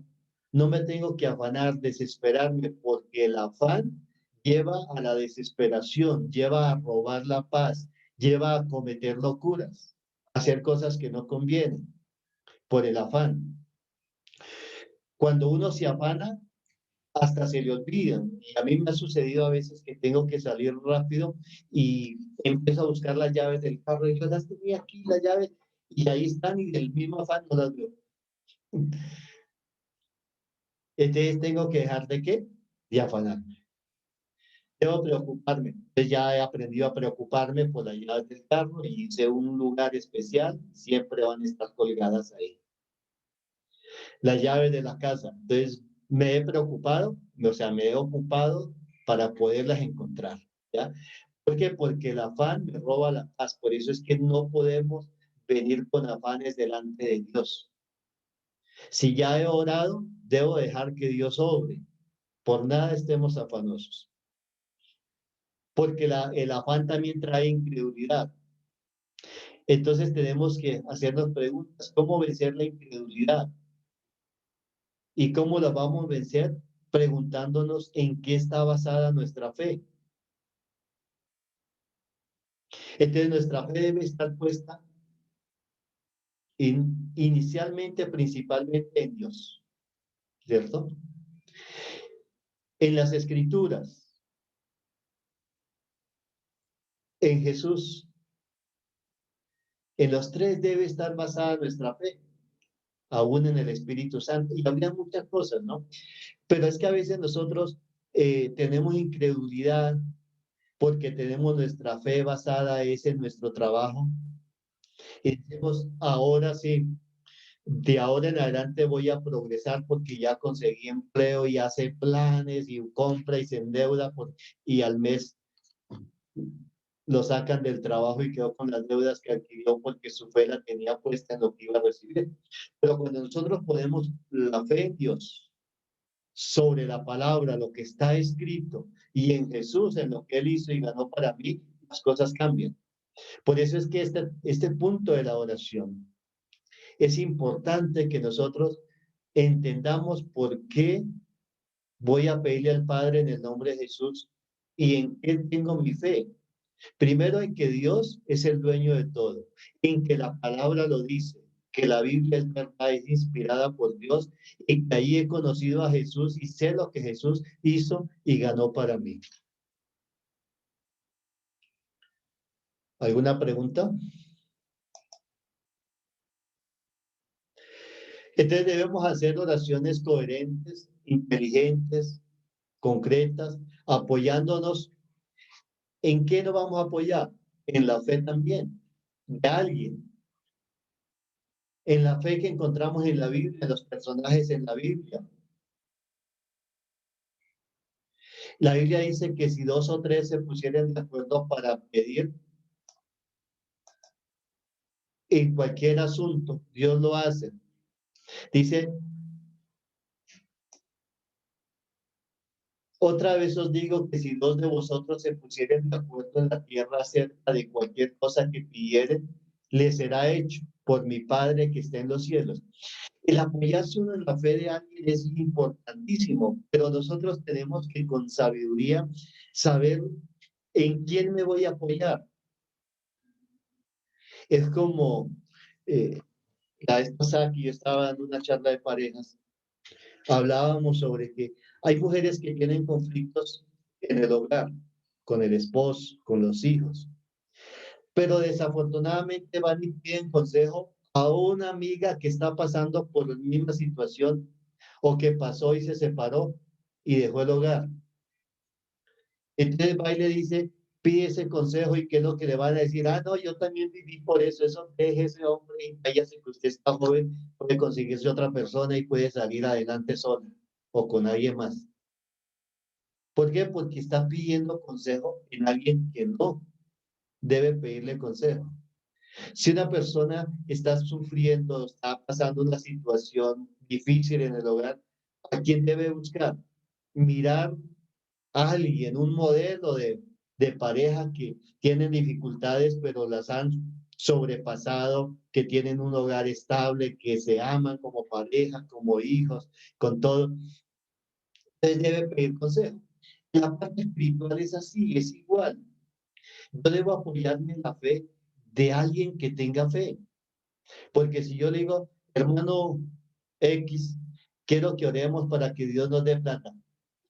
no me tengo que afanar, desesperarme, porque el afán lleva a la desesperación, lleva a robar la paz, lleva a cometer locuras, a hacer cosas que no convienen, por el afán. Cuando uno se afana, hasta se le olvidan. Y a mí me ha sucedido a veces que tengo que salir rápido y empiezo a buscar las llaves del carro y yo las tenía aquí, las llaves, y ahí están y del mismo afán no las veo. Entonces tengo que dejar de qué? De afanarme. Debo preocuparme. Entonces ya he aprendido a preocuparme por las llaves del carro y hice un lugar especial, siempre van a estar colgadas ahí. Las llaves de la casa. Entonces me he preocupado, o sea, me he ocupado para poderlas encontrar, ¿ya? ¿Por qué? Porque el afán me roba la paz. Por eso es que no podemos venir con afanes delante de Dios. Si ya he orado, debo dejar que Dios obre. Por nada estemos afanosos. Porque el afán también trae incredulidad. Entonces tenemos que hacernos preguntas. ¿Cómo vencer la incredulidad? ¿Y cómo la vamos a vencer? Preguntándonos en qué está basada nuestra fe. Entonces nuestra fe debe estar puesta inicialmente, principalmente en Dios, ¿cierto? En las Escrituras, en Jesús, en los tres debe estar basada nuestra fe, aún en el Espíritu Santo, y habría muchas cosas, ¿no? Pero es que a veces nosotros tenemos incredulidad porque tenemos nuestra fe basada en nuestro trabajo, y decimos, ahora sí, de ahora en adelante voy a progresar porque ya conseguí empleo y hace planes y compra y se endeuda y al mes lo sacan del trabajo y quedó con las deudas que adquirió porque su fe la tenía puesta en lo que iba a recibir. Pero cuando nosotros ponemos la fe en Dios sobre la palabra, lo que está escrito, y en Jesús, en lo que Él hizo y ganó para mí, las cosas cambian. Por eso es que este punto de la oración es importante que nosotros entendamos por qué voy a pedirle al Padre en el nombre de Jesús y en qué tengo mi fe. Primero en que Dios es el dueño de todo, en que la palabra lo dice, que la Biblia es verdad, es inspirada por Dios, y que ahí he conocido a Jesús y sé lo que Jesús hizo y ganó para mí. ¿Alguna pregunta? Entonces debemos hacer oraciones coherentes, inteligentes, concretas, apoyándonos. ¿En qué nos vamos a apoyar? En la fe también, de alguien. En la fe que encontramos en la Biblia, en los personajes en la Biblia. La Biblia dice que si 2 o 3 se pusieran de acuerdo para pedir en cualquier asunto, Dios lo hace. Dice, otra vez os digo que si 2 de vosotros se pusieren de acuerdo en la tierra acerca de cualquier cosa que pidieren, le será hecho por mi Padre que está en los cielos. El apoyarse uno en la fe de alguien es importantísimo, pero nosotros tenemos que con sabiduría saber en quién me voy a apoyar. Es como la vez pasada que yo estaba dando una charla de parejas, hablábamos sobre que hay mujeres que tienen conflictos en el hogar, con el esposo, con los hijos, pero desafortunadamente van y piden consejo a una amiga que está pasando por la misma situación o que pasó y se separó y dejó el hogar. Entonces va y le dice, pide ese consejo y qué es lo que le van a decir. Ah, no, yo también viví por eso deje ese hombre y váyase que usted está joven, puede conseguirse otra persona y puede salir adelante sola o con alguien más. ¿Por qué? Porque está pidiendo consejo en alguien que no debe pedirle consejo. Si una persona está sufriendo, está pasando una situación difícil en el hogar, ¿a quién debe buscar? Mirar a alguien, un modelo de pareja que tienen dificultades, pero las han sobrepasado, que tienen un hogar estable, que se aman como pareja, como hijos, con todo. Entonces debe pedir consejo. La parte espiritual es así, es igual. Yo debo apoyarme en la fe de alguien que tenga fe. Porque si yo le digo, hermano X, quiero que oremos para que Dios nos dé plata.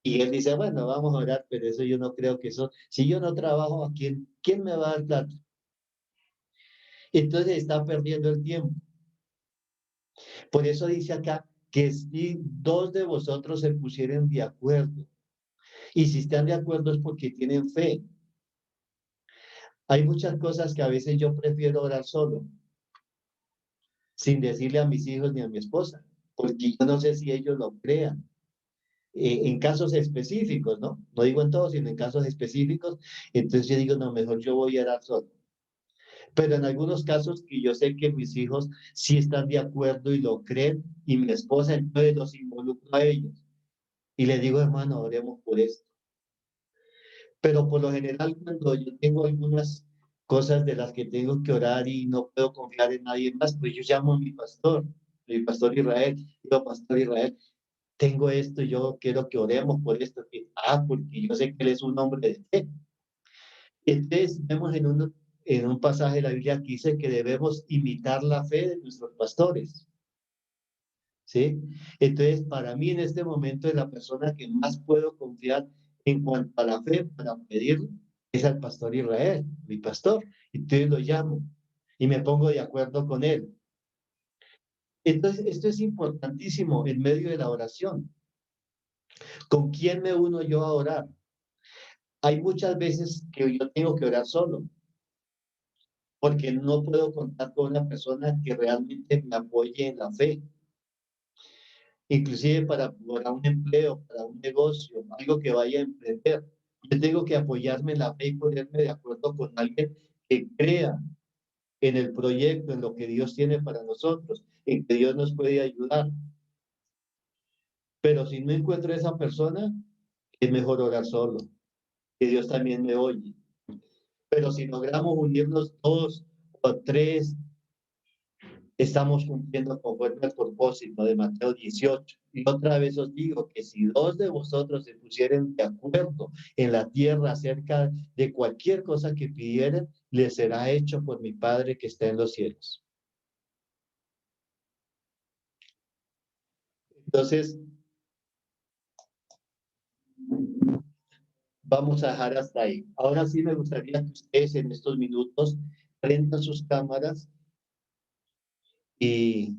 Y él dice, bueno, vamos a orar, pero eso yo no creo que eso, si yo no trabajo, ¿a quién me va a dar plata? Entonces está perdiendo el tiempo. Por eso dice acá que si 2 de vosotros se pusieran de acuerdo, y si están de acuerdo es porque tienen fe. Hay muchas cosas que a veces yo prefiero orar solo, sin decirle a mis hijos ni a mi esposa, porque yo no sé si ellos lo crean. En casos específicos, ¿no? No digo en todos, sino en casos específicos. Entonces yo digo, no, mejor yo voy a orar solo. Pero en algunos casos que yo sé que mis hijos sí están de acuerdo y lo creen, y mi esposa entonces los involucra a ellos. Y le digo, hermano, oremos por esto. Pero por lo general, cuando yo tengo algunas cosas de las que tengo que orar y no puedo confiar en nadie más, pues yo llamo a mi pastor Israel, digo, pastor Israel, tengo esto, yo quiero que oremos por esto, porque yo sé que él es un hombre de fe. Entonces, vemos en un pasaje de la Biblia que dice que debemos imitar la fe de nuestros pastores. ¿Sí? Entonces, para mí en este momento es la persona que más puedo confiar en cuanto a la fe para pedirle es al pastor Israel, mi pastor. Entonces lo llamo y me pongo de acuerdo con él. Entonces, esto es importantísimo en medio de la oración. ¿Con quién me uno yo a orar? Hay muchas veces que yo tengo que orar solo, porque no puedo contar con una persona que realmente me apoye en la fe. Inclusive para un empleo, para un negocio, algo que vaya a emprender. Yo tengo que apoyarme en la fe y ponerme de acuerdo con alguien que crea en el proyecto, en lo que Dios tiene para nosotros, en que Dios nos puede ayudar. Pero si no encuentro a esa persona, es mejor orar solo, que Dios también me oye. Pero si logramos unirnos 2 o 3 estamos cumpliendo conforme al propósito de Mateo 18. Y otra vez os digo que si dos de vosotros se pusieren de acuerdo en la tierra acerca de cualquier cosa que pidieren, les será hecho por mi Padre que está en los cielos. Entonces, vamos a dejar hasta ahí. Ahora sí me gustaría que ustedes en estos minutos prendan sus cámaras y